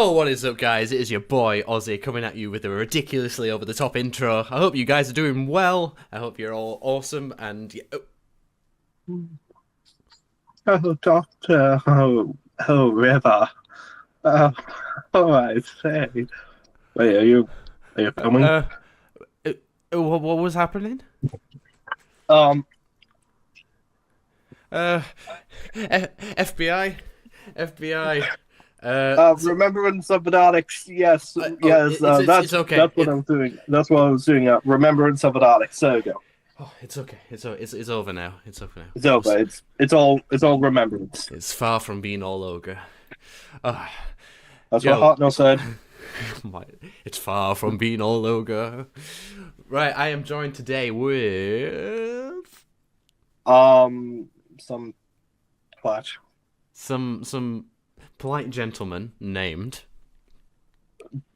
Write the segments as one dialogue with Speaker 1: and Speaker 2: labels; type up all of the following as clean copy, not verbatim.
Speaker 1: Yo, what is up, guys? It is your boy Ozzy coming at you with a ridiculously over-the-top intro. I hope you guys are doing well. I hope you're all awesome and...
Speaker 2: Oh, Doctor, River. Oh, I say. Wait, are you filming?
Speaker 1: What was happening? FBI.
Speaker 2: Remembrance of the Daleks. Yes, yes.
Speaker 1: It's okay.
Speaker 2: That's what I was doing. That's what I was doing. Remembrance of the Daleks. There we go.
Speaker 1: Oh, it's okay. It's over now. It's over now.
Speaker 2: It's over. It's all remembrance.
Speaker 1: It's far from being all ogre.
Speaker 2: That's what Hartnell said.
Speaker 1: It's far from being all ogre. Right, I am joined today with
Speaker 2: some twat.
Speaker 1: Some polite gentleman named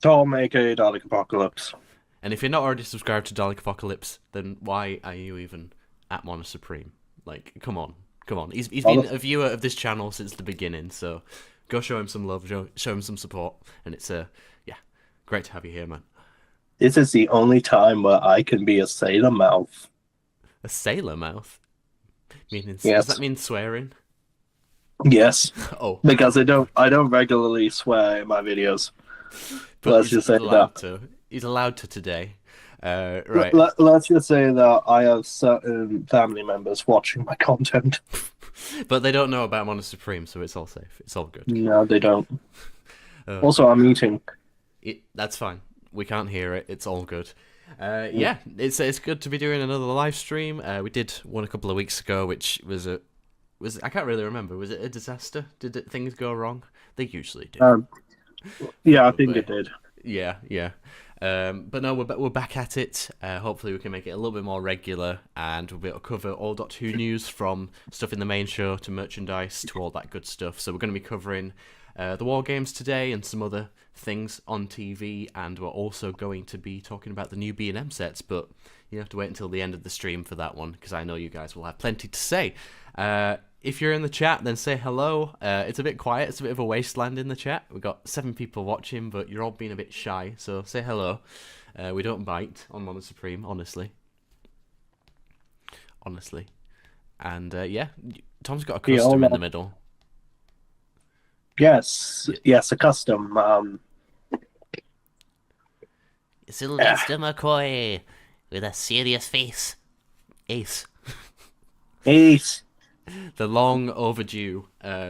Speaker 2: Tom, aka Dalek Apocalypse.
Speaker 1: And if you're not already subscribed to Dalek Apocalypse, then why are you even at MonoSupreme? Like, come on. He's been a viewer of this channel since the beginning, so go show him some love, show him some support, and it's great to have you here, man.
Speaker 2: This is the only time where I can be a sailor mouth.
Speaker 1: A sailor mouth? Meaning,
Speaker 2: yes.
Speaker 1: Does that mean swearing?
Speaker 2: Yes.
Speaker 1: Oh.
Speaker 2: Because I don't regularly swear in my videos.
Speaker 1: But
Speaker 2: let's just say that.
Speaker 1: He's allowed to today. Right.
Speaker 2: Let's just say that I have certain family members watching my content.
Speaker 1: But they don't know about MonoSupreme, so it's all safe. It's all good.
Speaker 2: No, they don't. Also, I'm eating.
Speaker 1: That's fine. We can't hear it. It's all good. Yeah, it's good to be doing another live stream. We did one a couple of weeks ago, which was I can't really remember. Was it a disaster? Did things go wrong? They usually do.
Speaker 2: Yeah, I think it did.
Speaker 1: Yeah. But no, we're back at it. Hopefully we can make it a little bit more regular, and we'll be able to cover all Doctor Who news, from stuff in the main show to merchandise to all that good stuff. So we're going to be covering the War Games today and some other things on TV, and we're also going to be talking about the new B&M sets, but you have to wait until the end of the stream for that one, because I know you guys will have plenty to say. If you're in the chat, then say hello. It's a bit quiet. It's a bit of a wasteland in the chat. We've got 7 people watching, but you're all being a bit shy, so say hello. We don't bite on MonoSupreme, honestly. And yeah, Tom's got a custom in the middle.
Speaker 2: Yes, a custom.
Speaker 1: Sylvester McCoy with a serious face. Ace. The long overdue,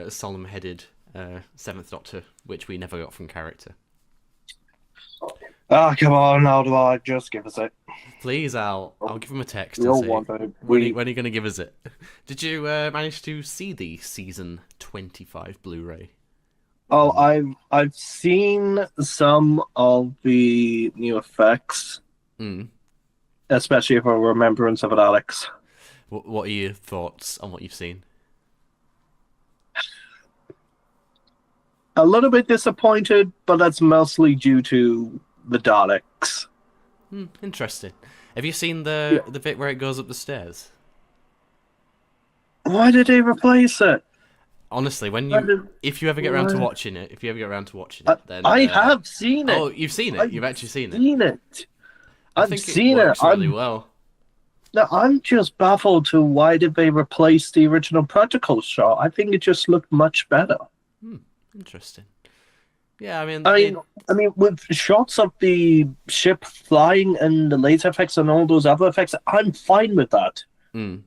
Speaker 1: solemn-headed 7th Doctor, which we never got from character.
Speaker 2: Come on, how do I just give us it?
Speaker 1: Please, I'll give him a text and say, when are you going to give us it? Did you manage to see the Season 25 Blu-ray?
Speaker 2: Oh, I've seen some of the new effects, especially for Remembrance of the Daleks.
Speaker 1: What are your thoughts on what you've seen?
Speaker 2: A little bit disappointed, but that's mostly due to the Daleks.
Speaker 1: Interesting. Have you seen the bit where it goes up the stairs?
Speaker 2: Why did they replace it?
Speaker 1: Honestly, if you ever get around to watching it, then
Speaker 2: I have seen it.
Speaker 1: Oh, you've seen it. You've actually seen it.
Speaker 2: I've seen it.
Speaker 1: Really well.
Speaker 2: No, I'm just baffled to why did they replace the original practical shot. I think it just looked much better.
Speaker 1: Interesting. Yeah, I
Speaker 2: mean, with shots of the ship flying and the laser effects and all those other effects, I'm fine with that.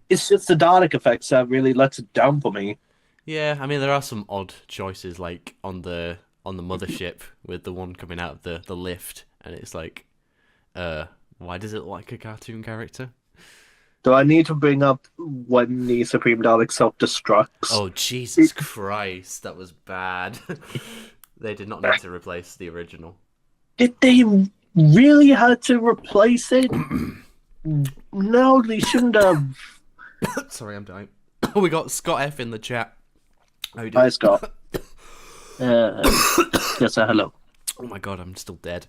Speaker 2: It's just the Dalek effects that really lets it down for me.
Speaker 1: Yeah, I mean, there are some odd choices, like on the mothership with the one coming out of the lift, and it's like, why does it look like a cartoon character?
Speaker 2: Do I need to bring up when the Supreme Dalek self-destructs?
Speaker 1: Oh, Jesus Christ, that was bad. They did not need to replace the original.
Speaker 2: Did they really have to replace it? No, they shouldn't have.
Speaker 1: Sorry, I'm dying. Oh, we got Scott F in the chat. How you doing?
Speaker 2: Hi, Scott. Yes, hello.
Speaker 1: Oh my god, I'm still dead.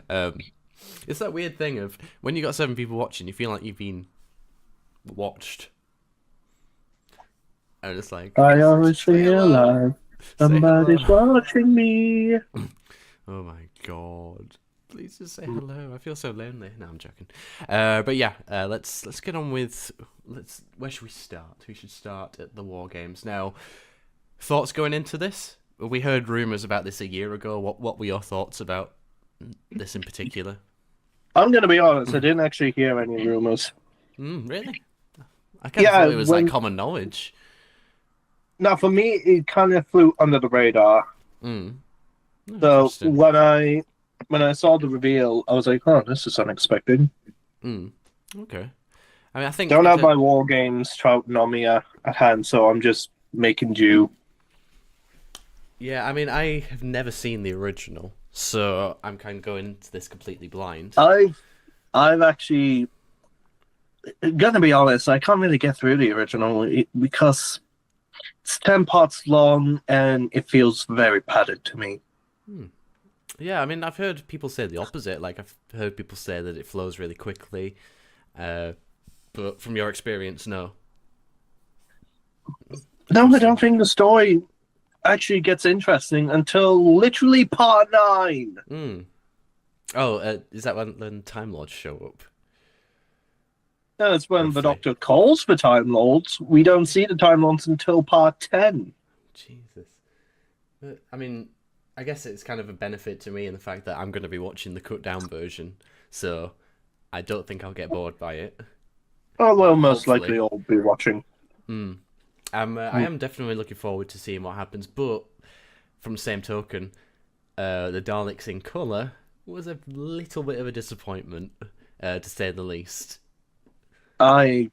Speaker 1: It's that weird thing of when you got 7 people watching, you feel like you've been watched. And it's like,
Speaker 2: I always feel alive. Somebody's watching me.
Speaker 1: Oh my god. Please just say hello. I feel so lonely. No, I'm joking. But yeah, let's get on with where should we start? We should start at the War Games. Now, thoughts going into this? We heard rumours about this a year ago. What were your thoughts about this in particular?
Speaker 2: I'm going to be honest, I didn't actually hear any rumours.
Speaker 1: Really? I kind of thought it was like common knowledge.
Speaker 2: Now, for me, it kind of flew under the radar.
Speaker 1: Oh,
Speaker 2: so when I saw the reveal, I was like, "Oh, this is unexpected."
Speaker 1: Okay. I mean, I think
Speaker 2: don't have my War Games Troughton on me at hand, so I'm just making do.
Speaker 1: Yeah, I mean, I have never seen the original, so I'm kind of going into this completely blind.
Speaker 2: I've actually, gonna be honest, I can't really get through the original because it's 10 parts long and it feels very padded to me.
Speaker 1: Yeah, I mean, I've heard people say the opposite. Like, I've heard people say that it flows really quickly. But from your experience, no.
Speaker 2: No, I don't think the story actually gets interesting until literally part 9.
Speaker 1: Oh, is that when Time Lords show up?
Speaker 2: No, it's when the Doctor calls for Time Lords. We don't see the Time Lords until part 10.
Speaker 1: Jesus. I mean, I guess it's kind of a benefit to me in the fact that I'm going to be watching the cut down version, so I don't think I'll get bored by it.
Speaker 2: Oh, well, most likely I'll be watching.
Speaker 1: I am definitely looking forward to seeing what happens, but from the same token, the Daleks in colour was a little bit of a disappointment, to say the least. I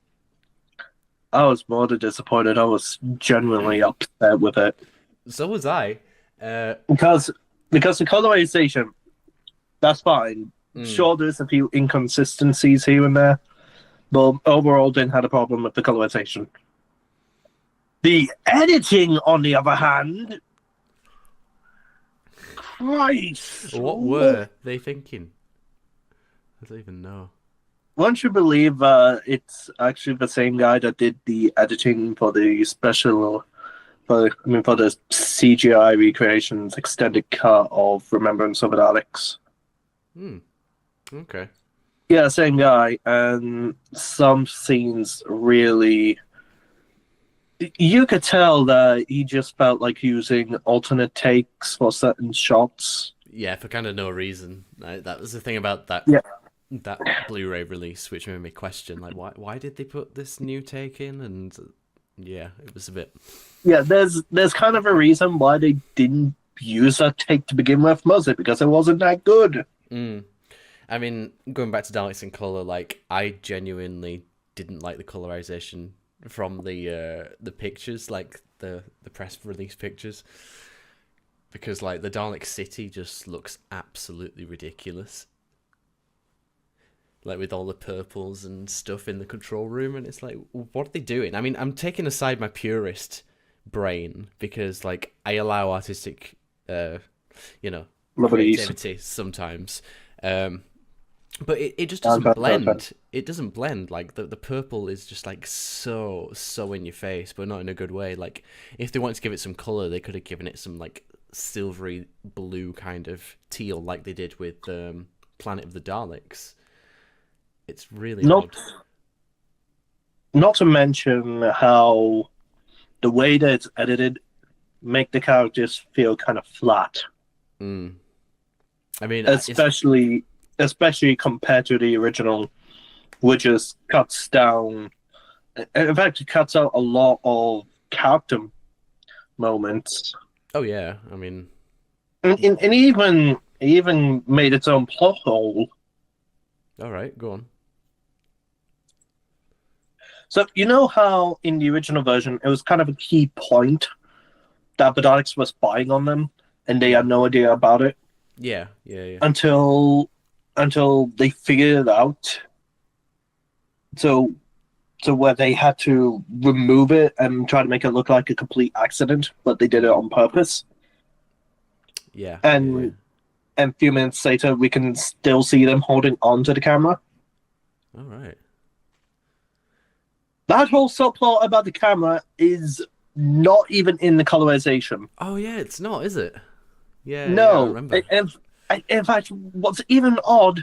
Speaker 2: was more than disappointed. I was genuinely upset with it.
Speaker 1: So was I.
Speaker 2: Because the colorization, that's fine. Sure, there's a few inconsistencies here and there, but overall didn't have a problem with the colorization. The editing, on the other hand, Christ!
Speaker 1: What were they thinking? I don't even know.
Speaker 2: Won't you believe it's actually the same guy that did the editing for the for the CGI recreations extended cut of Remembrance of the Daleks?
Speaker 1: Okay.
Speaker 2: Yeah, same guy, and some scenes really... You could tell that he just felt like using alternate takes for certain shots.
Speaker 1: Yeah, for kind of no reason. That was the thing about that that Blu-ray release, which made me question, like, why did they put this new take in? And yeah, it was a bit...
Speaker 2: Yeah, there's kind of a reason why they didn't use that take to begin with, was it? Because it wasn't that good.
Speaker 1: I mean, going back to Daleks in colour, like, I genuinely didn't like the colorization from the pictures, like the press release pictures, because like the Dalek city just looks absolutely ridiculous, like with all the purples and stuff in the control room, and it's like, what are they doing? I mean, I'm taking aside my purist brain because like I allow artistic creativity sometimes, but it just doesn't blend. It doesn't blend. Like the purple is just like so in your face, but not in a good way. Like if they wanted to give it some color, they could have given it some like silvery blue kind of teal, like they did with Planet of the Daleks. It's really odd.
Speaker 2: Not to mention how the way that it's edited make the characters feel kind of flat.
Speaker 1: I mean,
Speaker 2: especially compared to the original, which just cuts down. In fact, it cuts out a lot of character moments.
Speaker 1: Oh yeah, I mean,
Speaker 2: and even made its own plot hole.
Speaker 1: All right, go on.
Speaker 2: So you know how in the original version it was kind of a key point that the Daleks were spying on them, and they had no idea about it.
Speaker 1: Yeah.
Speaker 2: Until they figured it out. So where they had to remove it and try to make it look like a complete accident, but they did it on purpose.
Speaker 1: Yeah.
Speaker 2: And a few minutes later, we can still see them holding on to the camera.
Speaker 1: All right.
Speaker 2: That whole subplot about the camera is not even in the colorization.
Speaker 1: Oh yeah, it's not, is it? Yeah, I
Speaker 2: No.
Speaker 1: remember.
Speaker 2: In fact, what's even odd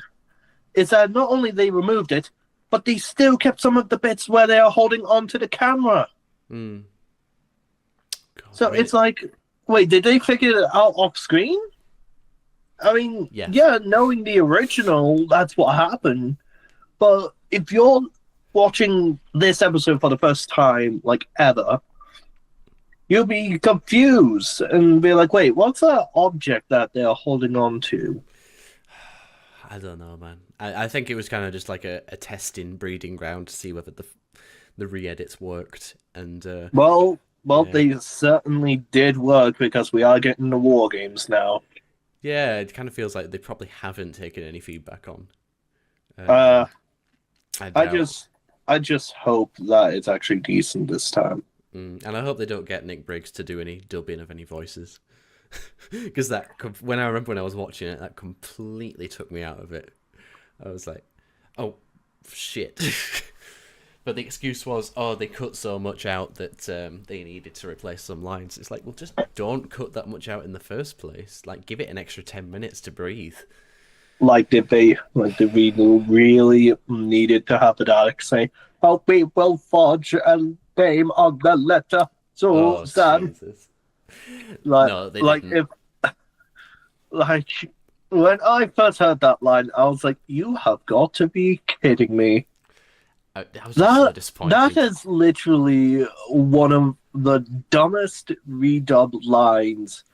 Speaker 2: is that not only they removed it, but they still kept some of the bits where they are holding onto the camera.
Speaker 1: Mm. God,
Speaker 2: So it's like, wait, did they figure it out off screen? I mean,
Speaker 1: yes.
Speaker 2: yeah, knowing the original, that's what happened. But if you're watching this episode for the first time, like ever, you'll be confused and be like, wait, what's that object that they're holding on to?
Speaker 1: I don't know, man. I think it was kind of just like a testing breeding ground to see whether the re-edits worked. And
Speaker 2: Well,
Speaker 1: yeah.
Speaker 2: They certainly did work because we are getting the war games now.
Speaker 1: Yeah, it kind of feels like they probably haven't taken any feedback on.
Speaker 2: I just hope that it's actually decent this time.
Speaker 1: And I hope they don't get Nick Briggs to do any dubbing of any voices. Because when I was watching it, that completely took me out of it. I was like, oh, shit. But the excuse was, oh, they cut so much out that they needed to replace some lines. It's like, well, just don't cut that much out in the first place. Like, give it an extra 10 minutes to breathe.
Speaker 2: Did they really needed to have the Dalek say, "Oh, we will forge a name on the letter." So,
Speaker 1: Jesus. No, they didn't.
Speaker 2: When I first heard that line, I was like, "You have got to be kidding me!"
Speaker 1: I was just so disappointed.
Speaker 2: That is literally one of the dumbest redub lines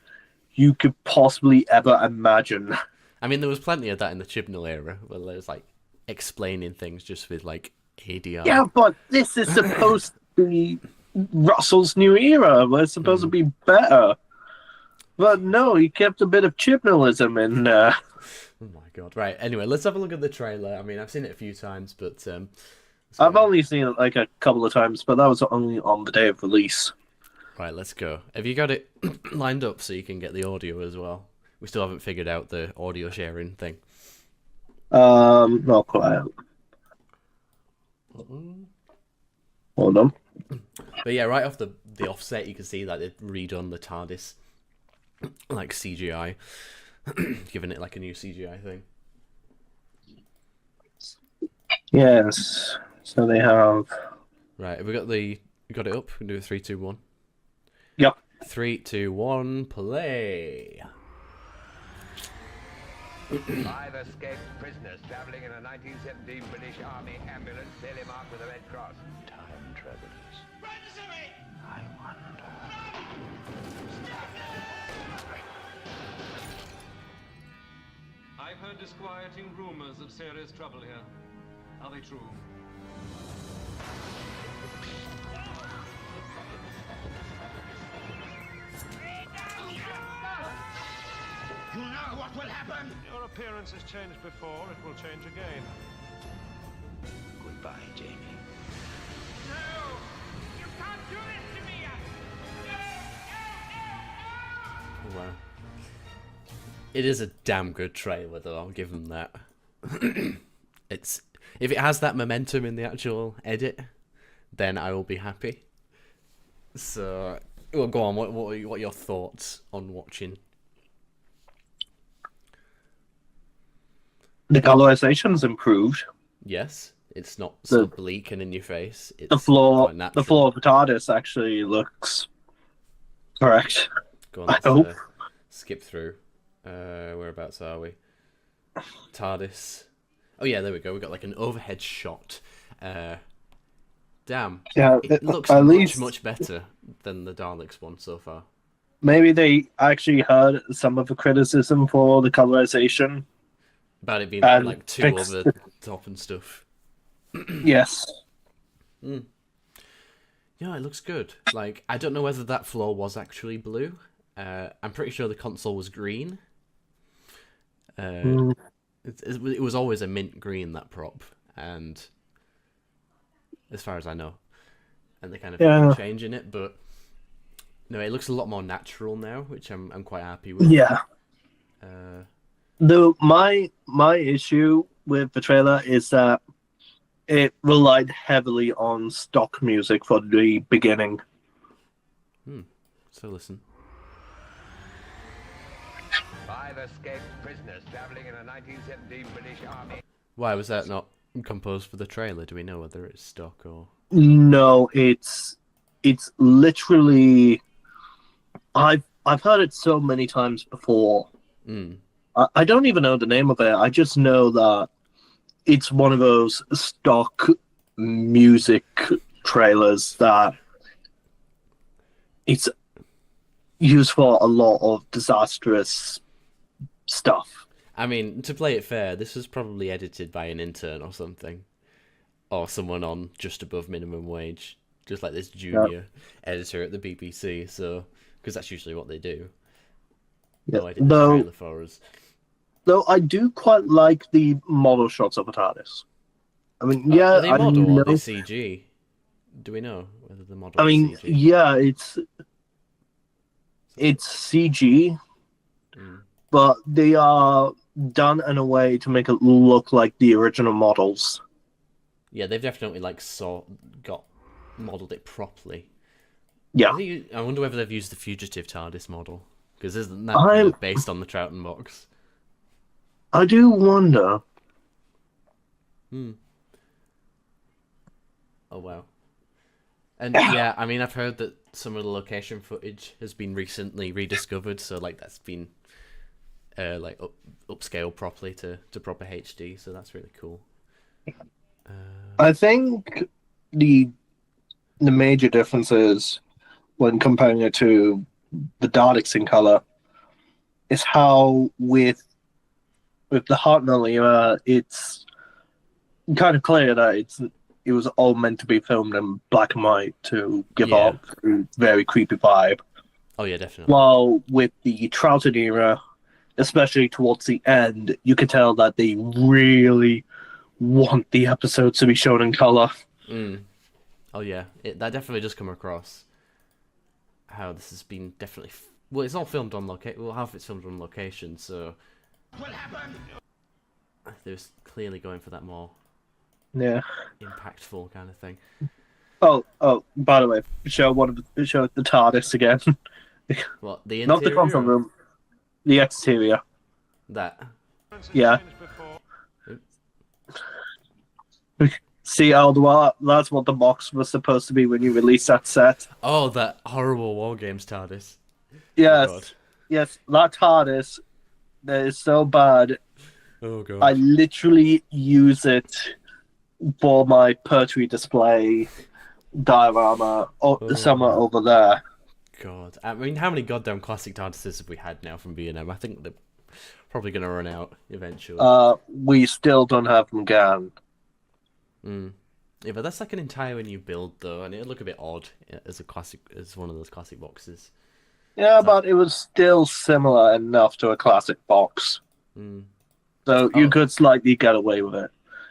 Speaker 2: you could possibly ever imagine.
Speaker 1: I mean, there was plenty of that in the Chibnall era, where there was like explaining things just with like ADR.
Speaker 2: Yeah, but this is supposed to be Russell's new era. We're supposed to be better. But no, he kept a bit of Chibnallism in there.
Speaker 1: Oh my god. Right, anyway, let's have a look at the trailer. I mean, I've seen it a few times, but
Speaker 2: I've only seen it like a couple of times, but that was only on the day of release.
Speaker 1: Right, let's go. Have you got it lined up so you can get the audio as well? We still haven't figured out the audio sharing thing.
Speaker 2: Not quite. Hold on.
Speaker 1: But yeah, right off the offset, you can see that they've redone the TARDIS, like CGI, giving it like a new CGI thing.
Speaker 2: Yes. So they have.
Speaker 1: Right, have we got it up? We can do a 3, 2, 1.
Speaker 2: Yep.
Speaker 1: 3, 2, 1, play.
Speaker 3: 5 escaped prisoners travelling in a 1917 British Army ambulance clearly marked with a red cross. Time travelers. I wonder.
Speaker 4: I've heard disquieting rumours of serious trouble here. Are they true?
Speaker 3: You know what will happen?
Speaker 4: Your appearance has changed before, it will change again.
Speaker 3: Goodbye, Jamie.
Speaker 5: No! You can't do this to me! No!
Speaker 1: Wow. It is a damn good trailer, though. I'll give them that. If it has that momentum in the actual edit, then I will be happy. So, well, go on. What are your thoughts on watching?
Speaker 2: The colorization's improved.
Speaker 1: Yes, it's not so bleak and in your face. It's
Speaker 2: The floor
Speaker 1: quite natural.
Speaker 2: of the TARDIS actually looks correct.
Speaker 1: Go on,
Speaker 2: I
Speaker 1: let's
Speaker 2: hope.
Speaker 1: skip through. Whereabouts are we? TARDIS. Oh yeah, there we go. We got like an overhead shot. Damn.
Speaker 2: Yeah,
Speaker 1: It looks
Speaker 2: at
Speaker 1: much
Speaker 2: least
Speaker 1: much better than the Daleks one so far.
Speaker 2: maybe they actually heard some of the criticism for the colorization.
Speaker 1: About it being
Speaker 2: And
Speaker 1: like too
Speaker 2: fixed
Speaker 1: over the top and stuff.
Speaker 2: Yes.
Speaker 1: Yeah, it looks good. Like, I don't know whether that floor was actually blue. I'm pretty sure the console was green. It was always a mint green, that prop, and as far as I know, and they kind of changing it, but no, it looks a lot more natural now, which I'm quite happy with.
Speaker 2: Yeah. My issue with the trailer is that it relied heavily on stock music for the beginning.
Speaker 1: So listen.
Speaker 3: 5 escaped prisoners traveling in a 1917 British Army.
Speaker 1: Why was that not composed for the trailer? Do we know whether it's stock or?
Speaker 2: No, it's literally. I've heard it so many times before. I don't even know the name of it. I just know that it's one of those stock music trailers that it's used for a lot of disastrous stuff.
Speaker 1: I mean, to play it fair, this was probably edited by an intern or something, or someone on just above minimum wage, just like this junior editor at the BBC. So, because that's usually what they do.
Speaker 2: Yeah.
Speaker 1: No, I did the trailer for us.
Speaker 2: Though I do quite like the model shots of the TARDIS. I mean, yeah,
Speaker 1: Are they
Speaker 2: I
Speaker 1: model or
Speaker 2: know.
Speaker 1: are they CG? Do we know whether the model?
Speaker 2: I mean,
Speaker 1: is CG?
Speaker 2: yeah, it's CG, but they are done in a way to make it look like the original models.
Speaker 1: Yeah, they've definitely got modelled it properly.
Speaker 2: Yeah,
Speaker 1: I wonder whether they've used the fugitive TARDIS model, because isn't that kind of based on the Troughton box?
Speaker 2: I do wonder.
Speaker 1: Oh wow. And yeah, I mean, I've heard that some of the location footage has been recently rediscovered, so like that's been upscaled properly to proper HD, so that's really cool.
Speaker 2: I think the major differences when comparing it to the Daleks in color is how with the Hartnell era, it's kind of clear that it was all meant to be filmed in black and white to give off a very creepy vibe.
Speaker 1: Oh yeah, definitely.
Speaker 2: While with the Troughton era, especially towards the end, you could tell that they really want the episodes to be shown in color.
Speaker 1: Oh yeah, that definitely does come across. How this has been definitely well, it's all filmed on location. Well, half of it's filmed on location, so
Speaker 5: What happened?
Speaker 1: they're clearly going for that more impactful kind of thing.
Speaker 2: Oh! By the way, show the TARDIS again.
Speaker 1: What, the interior?
Speaker 2: Not the control room, the exterior.
Speaker 1: That.
Speaker 2: Yeah. See, Aldwar, that's what the box was supposed to be when you released that set.
Speaker 1: Oh, that horrible War Games TARDIS.
Speaker 2: Yes,
Speaker 1: Oh, God.
Speaker 2: yes, that TARDIS that is so bad.
Speaker 1: Oh god.
Speaker 2: I literally use it for my Pertwee display diorama somewhere over there.
Speaker 1: God. I mean, how many goddamn classic TARDISes have we had now from B&M? I think they're probably going to run out eventually.
Speaker 2: We still don't have them again.
Speaker 1: Yeah, but that's like an entirely new build, though, and it'd look a bit odd as one of those classic boxes.
Speaker 2: Yeah, but it was still similar enough to a classic box. So you could slightly get away with it.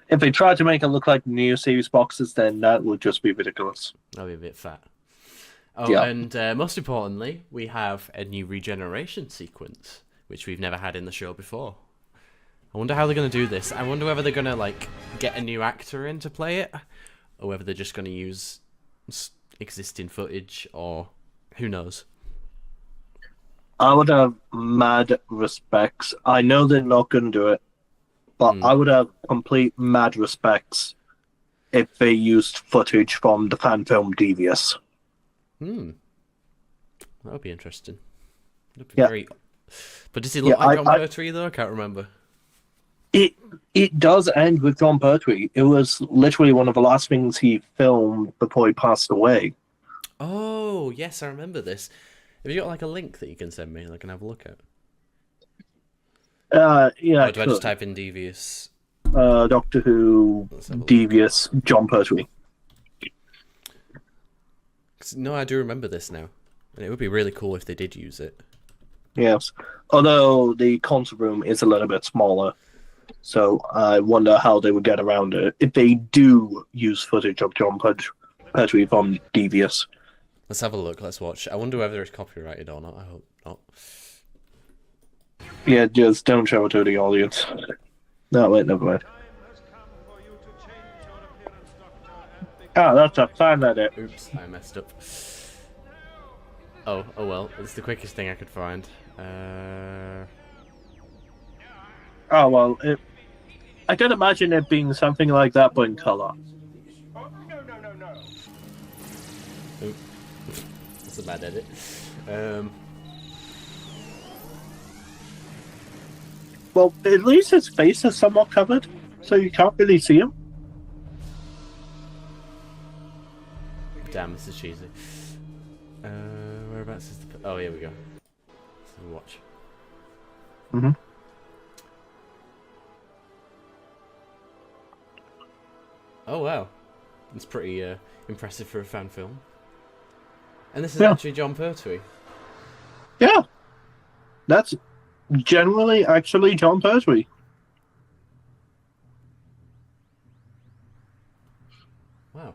Speaker 2: If they tried to make it look like new series boxes, then that would just be ridiculous.
Speaker 1: That'd be a bit fat. Oh,
Speaker 2: Yeah.
Speaker 1: and most importantly, we have a new regeneration sequence, which we've never had in the show before. I wonder how they're going to do this. I wonder whether they're going to, like, get a new actor in to play it, or whether they're just going to use existing footage, or who knows.
Speaker 2: I would have mad respects. I know they're not going to do it, but I would have complete mad respects if they used footage from the fan film Devious.
Speaker 1: That would be interesting. That'd be
Speaker 2: Yeah.
Speaker 1: very... But does he look like John Pertwee, though? I can't remember.
Speaker 2: It does end with John Pertwee. It was literally one of the last things he filmed before he passed away.
Speaker 1: Oh, yes, I remember this. Have you got, like, a link that you can send me and I can have a look at?
Speaker 2: Yeah.
Speaker 1: Or do I just type in Devious?
Speaker 2: Doctor Who, Devious, John Pertwee.
Speaker 1: No, I do remember this now. And it would be really cool if they did use it.
Speaker 2: Yes. Although the console room is a little bit smaller. So I wonder how they would get around it if they do use footage of John Pertwee from Devious.
Speaker 1: Let's have a look. Let's watch. I wonder whether it's copyrighted or not. I hope not.
Speaker 2: Yeah, just don't show it to the audience. No, wait, never mind. Ah, that's a fan edit.
Speaker 1: Oops, I messed up. Oh well. It's the quickest thing I could find.
Speaker 2: Oh well, I can imagine it being something like that, but in color.
Speaker 5: Oh, no, no, no, no.
Speaker 1: Oop. That's a bad edit.
Speaker 2: Well, at least his face is somewhat covered, so you can't really see him.
Speaker 1: Damn, this is cheesy. Whereabouts is the... Oh, here we go. So watch.
Speaker 2: Mm-hmm.
Speaker 1: Oh, wow. It's pretty impressive for a fan film. And this is
Speaker 2: Yeah.
Speaker 1: actually John Pertwee.
Speaker 2: Yeah, that's generally actually John Pertwee.
Speaker 1: Wow.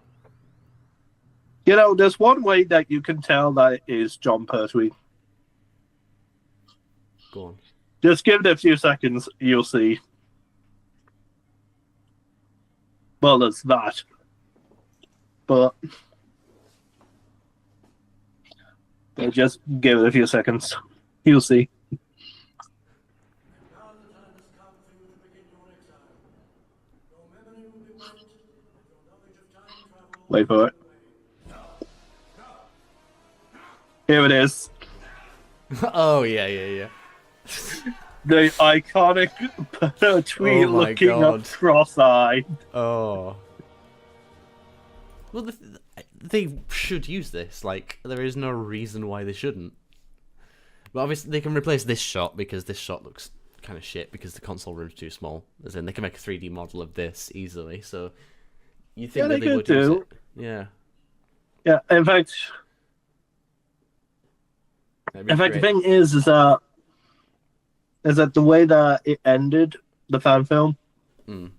Speaker 2: You know, there's one way that you can tell that it is John Pertwee.
Speaker 1: Go on.
Speaker 2: Just give it a few seconds, you'll see. Well, there's that. But just give it a few seconds. You'll see. Wait for it. Here it is.
Speaker 1: Oh, yeah.
Speaker 2: The iconic Pertwee
Speaker 1: Oh my
Speaker 2: looking
Speaker 1: God.
Speaker 2: up cross-eyed.
Speaker 1: Oh. Well, they should use this. Like, there is no reason why they shouldn't. But obviously, they can replace this shot because this shot looks kind of shit because the console room's too small. As in, they can make a 3D model of this easily. So, you think
Speaker 2: Yeah,
Speaker 1: that
Speaker 2: they
Speaker 1: they would
Speaker 2: could
Speaker 1: use
Speaker 2: do.
Speaker 1: it? Yeah.
Speaker 2: Yeah, in fact,
Speaker 1: That'd be
Speaker 2: the
Speaker 1: great.
Speaker 2: thing is that the way that it ended the fan film,
Speaker 1: Mm.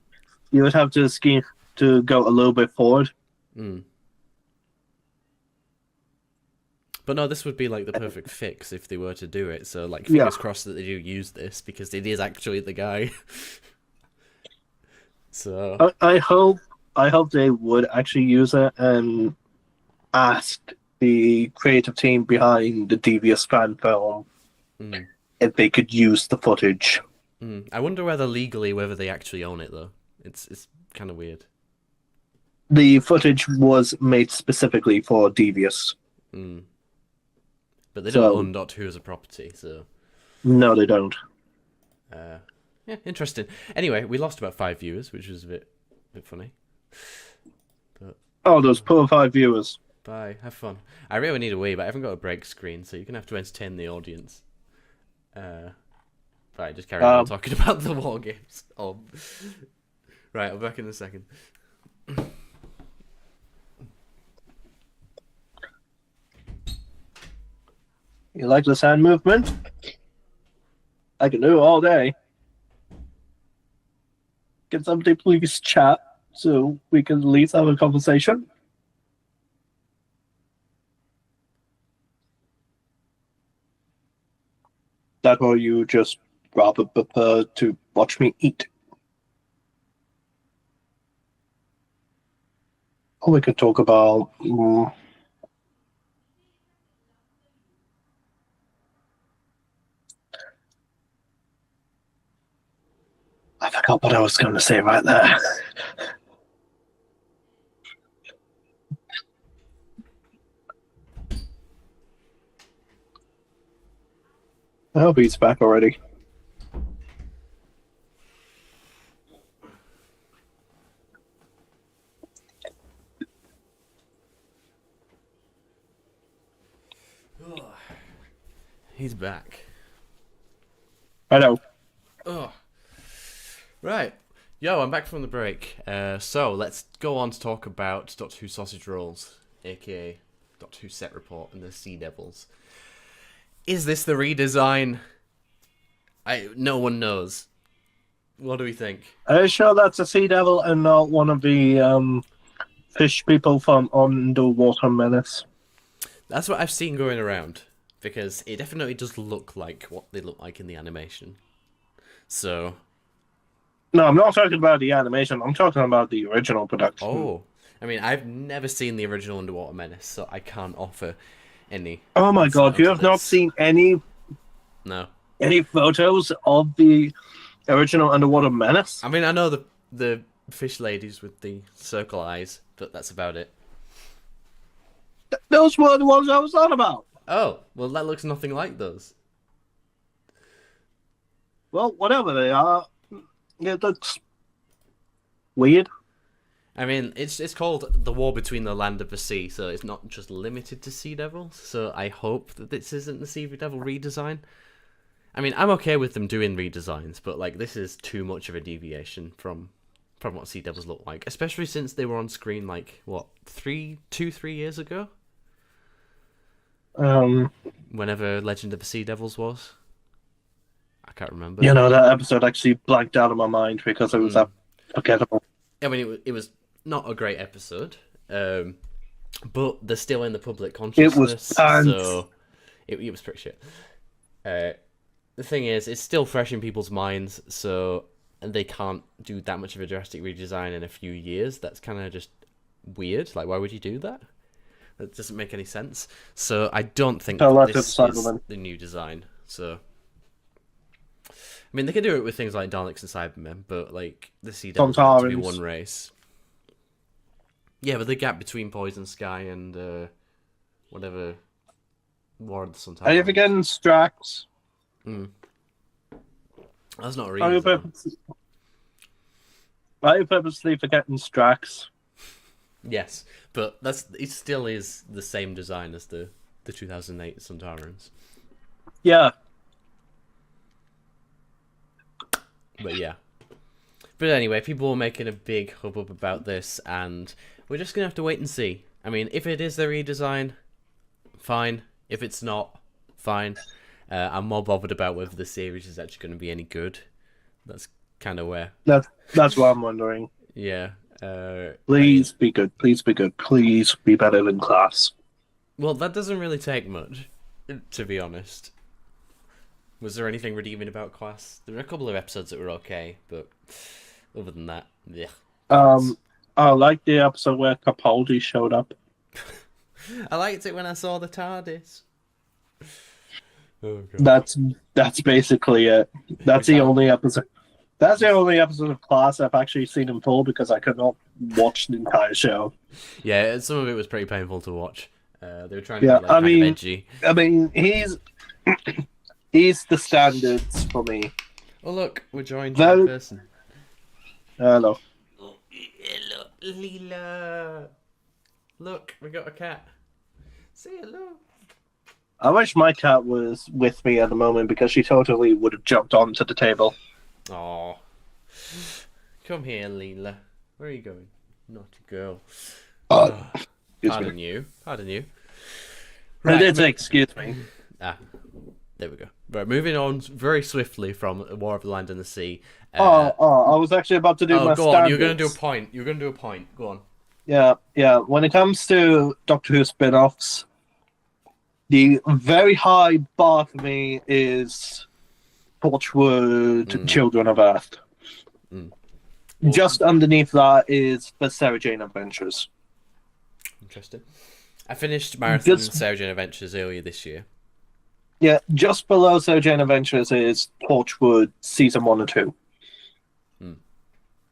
Speaker 2: you would have to scheme to go a little bit forward.
Speaker 1: Mm. But no, this would be like the perfect fix if they were to do it. So, like, fingers
Speaker 2: Yeah.
Speaker 1: crossed that they do use this because it is actually the guy. So,
Speaker 2: I hope they would actually use it and ask the creative team behind the Devious fan film
Speaker 1: mm.
Speaker 2: if they could use the footage.
Speaker 1: I wonder whether they actually own it though. It's kind of weird.
Speaker 2: The footage was made specifically for Devious.
Speaker 1: But they don't own Doctor Who as a property, so
Speaker 2: No, they don't.
Speaker 1: yeah, interesting. Anyway, we lost about 5 viewers, which was a bit funny. But
Speaker 2: Oh, those poor 5 viewers.
Speaker 1: bye, have fun. I really need a wee, but I haven't got a break screen, so you're gonna have to entertain the audience. Right, just carry on talking about the war games. Oh, right, I'll be back in a second.
Speaker 2: You like the sand movement? I can do it all day. Can somebody please chat so we can at least have a conversation? That or you just rather prefer to watch me eat? Or we could talk about... I forgot what I was going to say right there. I hope he's back already.
Speaker 1: He's back.
Speaker 2: I know.
Speaker 1: Oh. Right. Yo, I'm back from the break. So, let's go on to talk about Doctor Who Sausage Rolls, aka Doctor Who Set Report and the Sea Devils. Is this the redesign? No one knows. What do we think?
Speaker 2: Are you sure that's a sea devil and not one of the fish people from Underwater Menace?
Speaker 1: That's what I've seen going around, because it definitely does look like what they look like in the animation. So...
Speaker 2: No, I'm not talking about the animation. I'm talking about the original production.
Speaker 1: Oh. I mean, I've never seen the original Underwater Menace, so I can't offer any...
Speaker 2: Oh my god, you
Speaker 1: insight
Speaker 2: have
Speaker 1: onto
Speaker 2: not
Speaker 1: this.
Speaker 2: seen any
Speaker 1: No.
Speaker 2: photos of the Original Underwater Menace?
Speaker 1: I mean, I know the fish ladies with the circle eyes, but that's about it.
Speaker 2: Those were the ones I was on about.
Speaker 1: Oh, well, that looks nothing like those.
Speaker 2: Well, whatever they are, it looks weird.
Speaker 1: I mean, it's called The War Between the Land of the Sea, so it's not just limited to Sea Devils, so I hope that this isn't the Sea Devil redesign. I mean, I'm okay with them doing redesigns, but, like, this is too much of a deviation from what Sea Devils look like, especially since they were on screen, like, what, 3 years ago? Whenever Legend of the Sea Devils was. I can't remember.
Speaker 2: You know, that episode actually blanked out of my mind because it was that forgettable.
Speaker 1: I mean, it was not a great episode, but they're still in the public consciousness, so it was pretty shit. The thing is, it's still fresh in people's minds, so they can't do that much of a drastic redesign in a few years. That's kind of just weird. Like, why would you do that? That doesn't make any sense. So I don't think this is the new design. So, I mean, they can do it with things like Daleks and Cybermen, but, like, the Sea Devils want to be one race. Yeah, but the gap between Poison Sky and whatever War of the Sontaran.
Speaker 2: Are you forgetting Strax?
Speaker 1: That's not a reason.
Speaker 2: Are you purposely forgetting Strax?
Speaker 1: Yes, but it still is the same design as the 2008 Sontarans.
Speaker 2: Yeah.
Speaker 1: But yeah. But anyway, people were making a big hubbub about this, and we're just going to have to wait and see. I mean, if it is the redesign, fine. If it's not, fine. I'm more bothered about whether the series is actually going to be any good. That's kind of where...
Speaker 2: That's what I'm wondering.
Speaker 1: Yeah.
Speaker 2: Please be good. Please be good. Please be better than Class.
Speaker 1: Well, that doesn't really take much, to be honest. Was there anything redeeming about Class? There were a couple of episodes that were okay, but other than that, yeah.
Speaker 2: I liked the episode where Capaldi showed up.
Speaker 1: I liked it when I saw the TARDIS. Oh, God.
Speaker 2: That's basically it. That's the only episode. That's the only episode of Class I've actually seen in full because I could not watch the entire show.
Speaker 1: Yeah, some of it was pretty painful to watch. They were trying to be like, kind of edgy.
Speaker 2: I mean, he's the standards for me.
Speaker 1: Oh look, we're joined by a person.
Speaker 2: Hello.
Speaker 1: Oh, hello, Leela. Look, we got a cat. Say hello.
Speaker 2: I wish my cat was with me at the moment because she totally would have jumped onto the table.
Speaker 1: Oh, come here, Leela. Where are you going? Naughty girl. Pardon you.
Speaker 2: Right, excuse me.
Speaker 1: There we go. Right, moving on very swiftly from War of the Land and the Sea.
Speaker 2: I was actually about to do my
Speaker 1: go
Speaker 2: standards.
Speaker 1: on. You're going to do a point. You're going to do a point. Go on.
Speaker 2: Yeah. When it comes to Doctor Who spin-offs, the very high bar for me is Torchwood Children of Earth. Just underneath that is the Sarah Jane Adventures.
Speaker 1: Interesting. I finished Marathon Sarah Jane Adventures earlier this year.
Speaker 2: Yeah, just below Sarah Jane Adventures is Torchwood Season 1 and 2.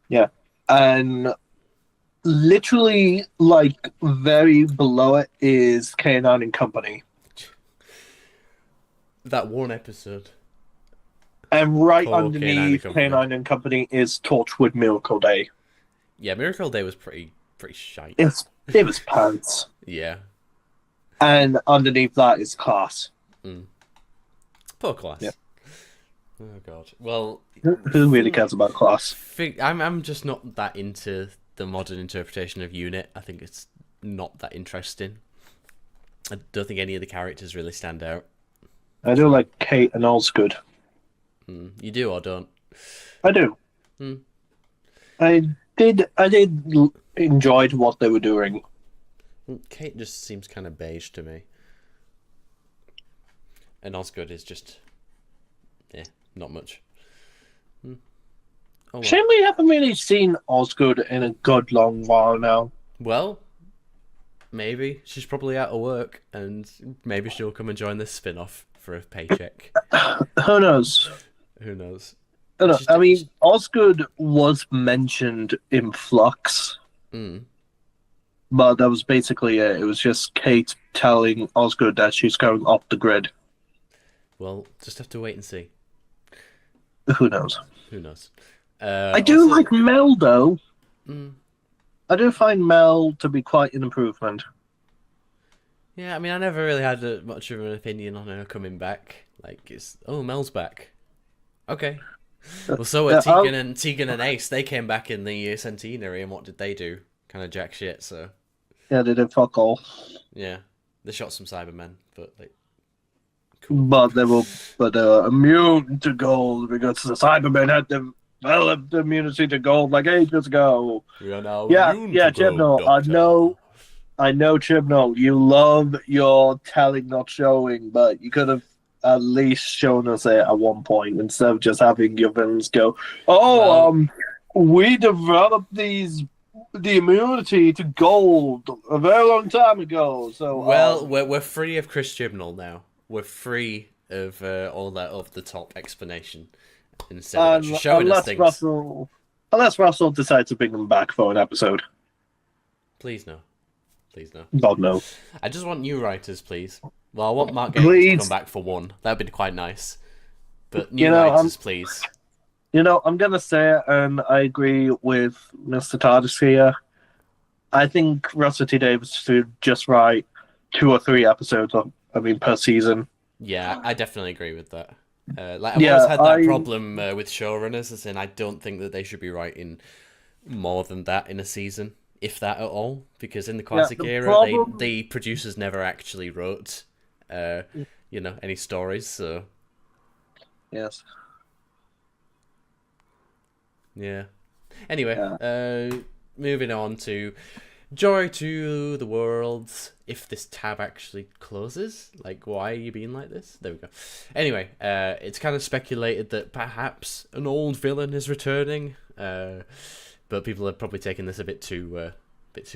Speaker 2: Yeah. And literally, like, very below it is K9 and Company.
Speaker 1: That one episode.
Speaker 2: And right underneath K9 and Company is Torchwood Miracle Day.
Speaker 1: Yeah, Miracle Day was pretty shite.
Speaker 2: It was pants.
Speaker 1: Yeah.
Speaker 2: And underneath that is Class.
Speaker 1: Poor Class.
Speaker 2: Yeah.
Speaker 1: Oh god. Well,
Speaker 2: who really cares about Class?
Speaker 1: I'm just not that into the modern interpretation of UNIT. I think it's not that interesting. I don't think any of the characters really stand out.
Speaker 2: I do like Kate and Osgood.
Speaker 1: You do or don't?
Speaker 2: I do. I did enjoy what they were doing.
Speaker 1: Kate just seems kind of beige to me. And Osgood is just... not much. Oh, well.
Speaker 2: Shame we haven't really seen Osgood in a good long while now.
Speaker 1: Well, maybe. She's probably out of work, and maybe she'll come and join this spin-off for a paycheck.
Speaker 2: Who knows?
Speaker 1: Who knows?
Speaker 2: No, no, I mean, Osgood was mentioned in Flux, but that was basically it. It was just Kate telling Osgood that she's going off the grid.
Speaker 1: Well, just have to wait and see.
Speaker 2: Who knows?
Speaker 1: Who knows?
Speaker 2: I do like Mel, though. I do find Mel to be quite an improvement.
Speaker 1: Yeah, I mean, I never really had much of an opinion on her coming back. Like, Mel's back. Okay. Well, so were Tegan and Ace. They came back in the centenary, and what did they do? Kind of jack shit. So.
Speaker 2: Yeah, they did fuck all.
Speaker 1: Yeah, they shot some Cybermen, but like.
Speaker 2: Cool. But they were immune to gold because the Cybermen had developed immunity to gold like ages ago.
Speaker 1: We are now
Speaker 2: immune to
Speaker 1: Chibnall,
Speaker 2: gold, I know, Chibnall. You love your telling, not showing, but you could have at least shown us it at one point instead of just having your villains go, we developed the immunity to gold a very long time ago. So
Speaker 1: we're free of Chris Chibnall now. We're free of all that over the top explanation instead of actually showing us things.
Speaker 2: Unless Russell decides to bring them back for an episode.
Speaker 1: Please no. Please no.
Speaker 2: God no.
Speaker 1: I just want new writers, please. Well, I want Mark Gatiss to come back for one. That'd be quite nice. But new writers, please.
Speaker 2: I'm gonna say it, and I agree with Mr. TARDIS here. I think Russell T Davies should just write 2 or 3 episodes per season.
Speaker 1: Yeah, I definitely agree with that. I've always had that problem with showrunners, as in I don't think that they should be writing more than that in a season, if that at all. Because in the classic era, the producers never actually wrote, any stories. So
Speaker 2: yes,
Speaker 1: yeah. Anyway, moving on to Joy to the World. If this tab actually closes, like, why are you being like this? There we go. Anyway, it's kind of speculated that perhaps an old villain is returning, but people are probably taking this a bit too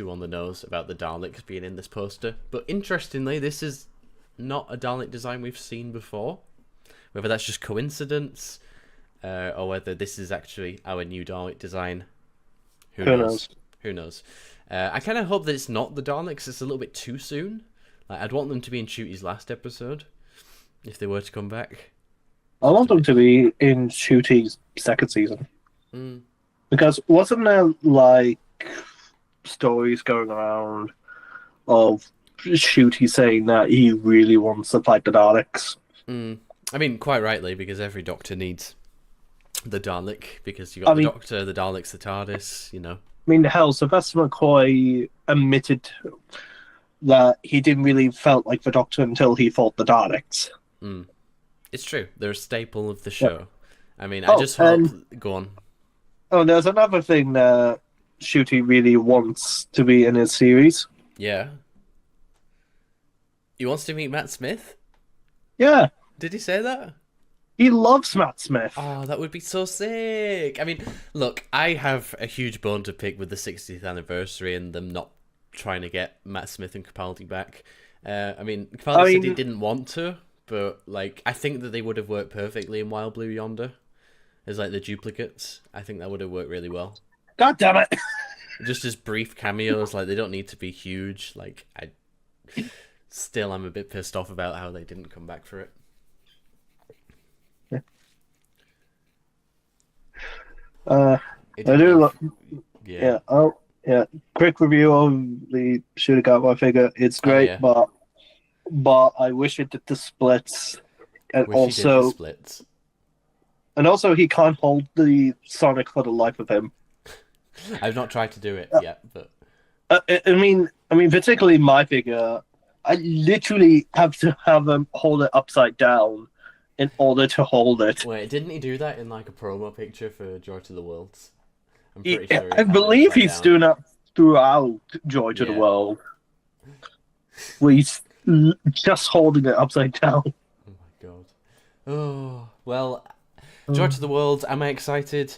Speaker 1: on the nose about the Daleks being in this poster. But interestingly, this is not a Dalek design we've seen before. Whether that's just coincidence, or whether this is actually our new Dalek design, who knows? Who knows? I kind of hope that it's not the Daleks. It's a little bit too soon. Like, I'd want them to be in Ncuti's last episode, if they were to come back.
Speaker 2: I want them to be in Ncuti's second season. Because wasn't there, like, stories going around of Ncuti saying that he really wants to fight the Daleks?
Speaker 1: I mean, quite rightly, because every Doctor needs the Dalek, because you got the Doctor, the Daleks, the TARDIS,
Speaker 2: I mean, hell, Sylvester McCoy admitted that he didn't really felt like the Doctor until he fought the Daleks.
Speaker 1: It's true. They're a staple of the show. I mean, I just hope... Go on.
Speaker 2: Oh, there's another thing that Ncuti really wants to be in his series.
Speaker 1: Yeah. He wants to meet Matt Smith?
Speaker 2: Yeah.
Speaker 1: Did he say that?
Speaker 2: He loves Matt Smith.
Speaker 1: Oh, that would be so sick. I mean, look, I have a huge bone to pick with the 60th anniversary and them not trying to get Matt Smith and Capaldi back. Capaldi said he didn't want to, but like, I think that they would have worked perfectly in Wild Blue Yonder as like the duplicates. I think that would have worked really well.
Speaker 2: God damn it!
Speaker 1: Just as brief cameos, like they don't need to be huge. Like, I'm a bit pissed off about how they didn't come back for it.
Speaker 2: Quick review of the Shooter Gatwa figure. It's great, but I wish it did the splits, and also he can't hold the Sonic for the life of him.
Speaker 1: I've not tried to do it yet, but
Speaker 2: I mean, particularly my figure, I literally have to have him hold it upside down in order to hold it.
Speaker 1: Wait, didn't he do that in like a promo picture for Joy to the Worlds? I'm pretty sure.
Speaker 2: I believe he's doing that throughout Joy to the World. Where he's just holding it upside down.
Speaker 1: Oh my god. Oh, well, Joy to the World, am I excited?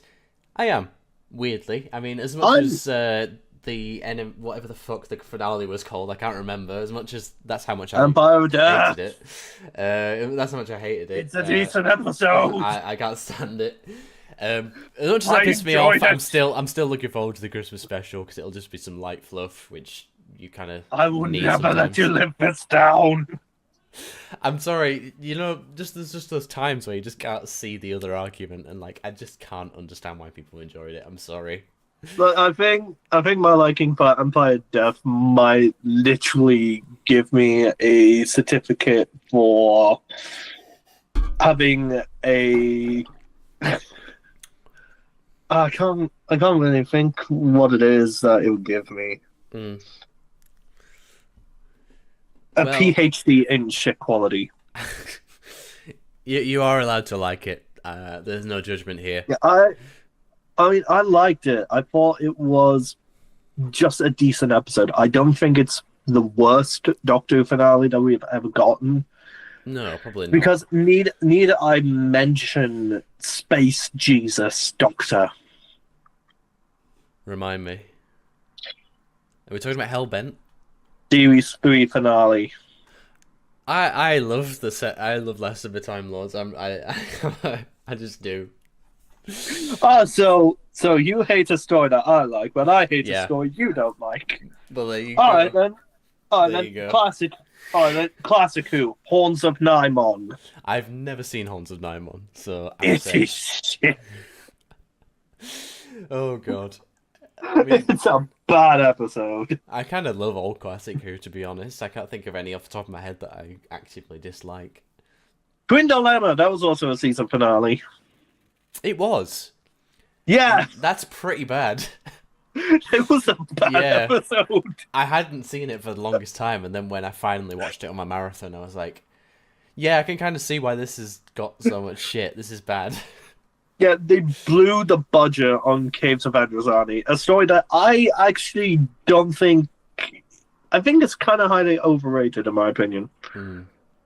Speaker 1: I am, weirdly. I mean, as much as whatever the fuck the finale was called, I can't remember. As much as that's how much I hated it. That's how much I hated it.
Speaker 2: It's a decent episode.
Speaker 1: I can't stand it. As much as that
Speaker 2: I
Speaker 1: pissed me off,
Speaker 2: enjoyed it.
Speaker 1: I'm still looking forward to the Christmas special because it'll just be some light fluff, which you kind of
Speaker 2: I will
Speaker 1: need
Speaker 2: never let
Speaker 1: sometimes.
Speaker 2: you live this down.
Speaker 1: I'm sorry, there's just those times where you just can't see the other argument, and like I just can't understand why people enjoyed it. I'm sorry.
Speaker 2: But I think my liking for Empire Death might literally give me a certificate for having a. I can't really think what it is that it would give me.
Speaker 1: Mm.
Speaker 2: A
Speaker 1: Well-
Speaker 2: PhD in shit quality.
Speaker 1: You are allowed to like it. There's no judgment here.
Speaker 2: Yeah, I mean, I liked it. I thought it was just a decent episode. I don't think it's the worst Doctor Who finale that we've ever gotten.
Speaker 1: No, probably not.
Speaker 2: Because need I mention Space Jesus Doctor?
Speaker 1: Remind me. Are we talking about Hellbent?
Speaker 2: Series 3 finale.
Speaker 1: I love the set. I love Last of the Time Lords. I just do.
Speaker 2: So you hate a story that I like, but I hate
Speaker 1: Yeah.
Speaker 2: a story you don't like.
Speaker 1: Well, there you go.
Speaker 2: All right then.
Speaker 1: There you go.
Speaker 2: Classic. All right then. Classic Who? Horns of Nymon.
Speaker 1: I've never seen Horns of Nymon, so I'm
Speaker 2: It
Speaker 1: saying...
Speaker 2: is shit.
Speaker 1: Oh god. I mean,
Speaker 2: It's a bad episode.
Speaker 1: I kind of love old classic Who, to be honest. I can't think of any off the top of my head that I actively dislike.
Speaker 2: Twin Dilemma. That was also a season finale.
Speaker 1: It was.
Speaker 2: Yeah,
Speaker 1: That's pretty bad.
Speaker 2: it was a bad
Speaker 1: Yeah.
Speaker 2: episode.
Speaker 1: I hadn't seen it for the longest time, and then when I finally watched it on my marathon, I was like, yeah, I can kind of see why this has got so much shit. This is bad.
Speaker 2: Yeah, they blew the budget on Caves of Androzani, a story that I actually don't think. I think it's kind of highly overrated, in my opinion.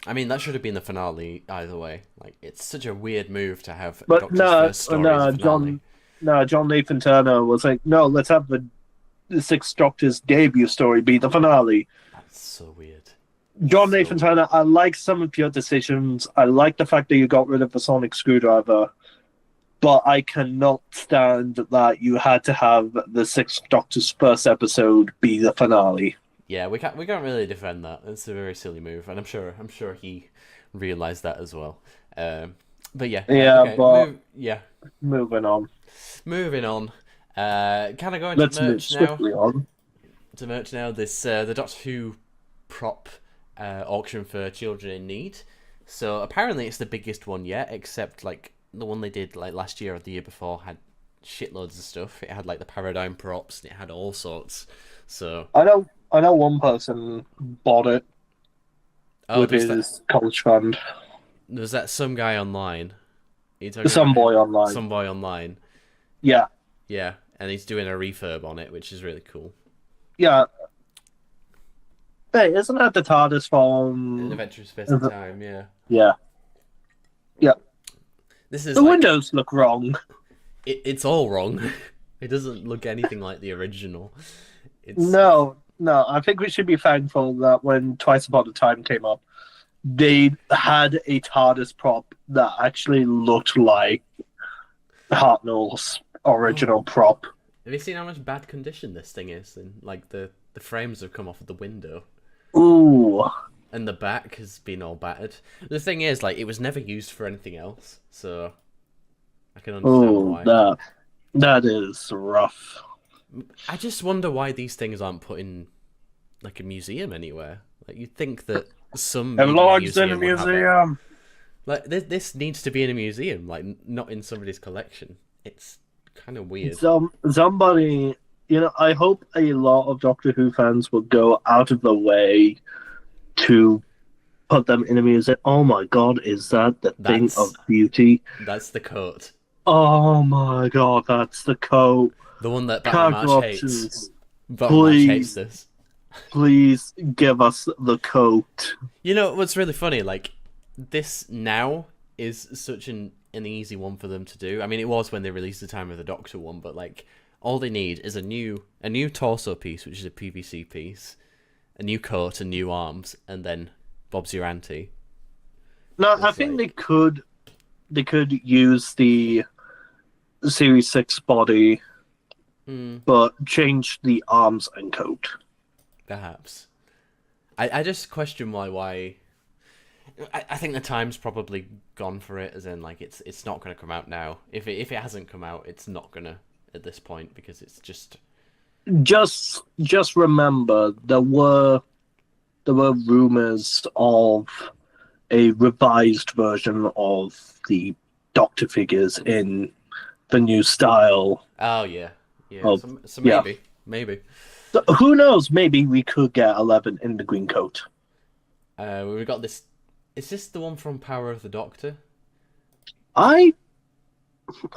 Speaker 1: I mean, that should have been the finale either way. Like, it's such a weird move to have
Speaker 2: But
Speaker 1: Doctor's
Speaker 2: no,
Speaker 1: first story as a finale.
Speaker 2: John Nathan Turner was like, no, let's have the Sixth Doctor's debut story be the finale.
Speaker 1: That's so weird.
Speaker 2: John Nathan Turner, I like some of your decisions. I like the fact that you got rid of the sonic screwdriver. But I cannot stand that you had to have the Sixth Doctor's first episode be the finale.
Speaker 1: Yeah, we can't really defend that. It's a very silly move, and I'm sure he realised that as well. But yeah,
Speaker 2: Yeah,
Speaker 1: okay,
Speaker 2: but
Speaker 1: moving on. Kind of going
Speaker 2: Let's
Speaker 1: to
Speaker 2: move
Speaker 1: merch now.
Speaker 2: swiftly on.
Speaker 1: To merch now. This the Doctor Who prop auction for children in need. So apparently it's the biggest one yet, except like the one they did like last year or the year before had shitloads of stuff. It had like the paradigm props and it had all sorts. So
Speaker 2: I know one person bought it with
Speaker 1: there's
Speaker 2: his college fund.
Speaker 1: was that some guy online? Are you talking
Speaker 2: Some
Speaker 1: about
Speaker 2: boy
Speaker 1: him?
Speaker 2: online.
Speaker 1: Some boy online.
Speaker 2: Yeah,
Speaker 1: Yeah, and he's doing a refurb on it, which is really cool.
Speaker 2: yeah. Hey, isn't that the TARDIS
Speaker 1: An
Speaker 2: from?
Speaker 1: adventurous space and time, yeah.
Speaker 2: Yeah, yeah.
Speaker 1: This is
Speaker 2: The
Speaker 1: like,
Speaker 2: windows look wrong.
Speaker 1: it's all wrong. It doesn't look anything like the original. It's
Speaker 2: No. I think we should be thankful that when Twice Upon a Time came up, they had a TARDIS prop that actually looked like Hartnell's original prop.
Speaker 1: Have you seen how much bad condition this thing is? And like the frames have come off of the window,
Speaker 2: Ooh.
Speaker 1: and the back has been all battered. The thing is, like, it was never used for anything else, so I can understand
Speaker 2: Ooh,
Speaker 1: why.
Speaker 2: that is rough.
Speaker 1: I just wonder why these things aren't put in like a museum anywhere. Like, you'd think that some
Speaker 2: It
Speaker 1: media
Speaker 2: belongs in a
Speaker 1: would have it.
Speaker 2: museum.
Speaker 1: Like this needs to be in a museum, like not in somebody's collection. It's kind of weird.
Speaker 2: Somebody, I hope a lot of Doctor Who fans will go out of the way to put them in a museum. Oh my god, is that the thing
Speaker 1: That's-
Speaker 2: of beauty?
Speaker 1: That's the coat,
Speaker 2: Oh my god, that's the coat.
Speaker 1: the one that Batman
Speaker 2: Character
Speaker 1: March hates.
Speaker 2: options.
Speaker 1: Batman March
Speaker 2: Please.
Speaker 1: hates this.
Speaker 2: Please give us the coat.
Speaker 1: You know what's really funny? Like, this now is such an easy one for them to do. I mean, it was when they released the Time of the Doctor one, but like, all they need is a new torso piece, which is a PVC piece, a new coat and new arms, and then Bob's your auntie.
Speaker 2: No, I
Speaker 1: It's
Speaker 2: think
Speaker 1: like-
Speaker 2: they could use the Series 6 body,
Speaker 1: Mm,
Speaker 2: but change the arms and coat.
Speaker 1: perhaps. I just question why. I think the time's probably gone for it, as in like it's not going to come out now. If it hasn't come out, it's not gonna at this point because it's just.
Speaker 2: Just remember there were rumors of a revised version of the Doctor figures in the new style.
Speaker 1: Oh yeah.
Speaker 2: Oh,
Speaker 1: So
Speaker 2: yeah.
Speaker 1: maybe.
Speaker 2: So who knows? Maybe we could get 11 in the green coat.
Speaker 1: We got this. Is this the one from Power of the Doctor?
Speaker 2: I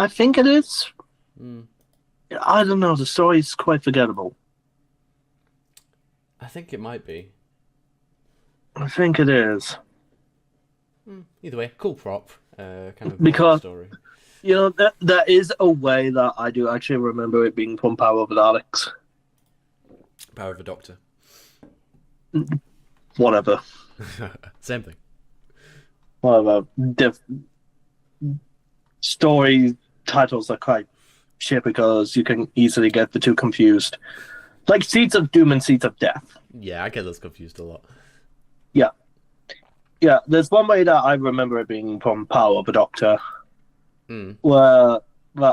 Speaker 2: think it is.
Speaker 1: Mm.
Speaker 2: I don't know. The story's quite forgettable.
Speaker 1: I think it might be.
Speaker 2: I think it is.
Speaker 1: Either way, cool prop. Kind of
Speaker 2: Because-
Speaker 1: story.
Speaker 2: You know, there is a way that I do actually remember it being from Power of the Daleks.
Speaker 1: Power of the Doctor.
Speaker 2: Whatever.
Speaker 1: Same thing.
Speaker 2: Whatever. Story titles are quite shit because you can easily get the two confused. Like Seeds of Doom and Seeds of Death.
Speaker 1: Yeah, I get those confused a lot.
Speaker 2: Yeah. Yeah, there's one way that I remember it being from Power of the Doctor, where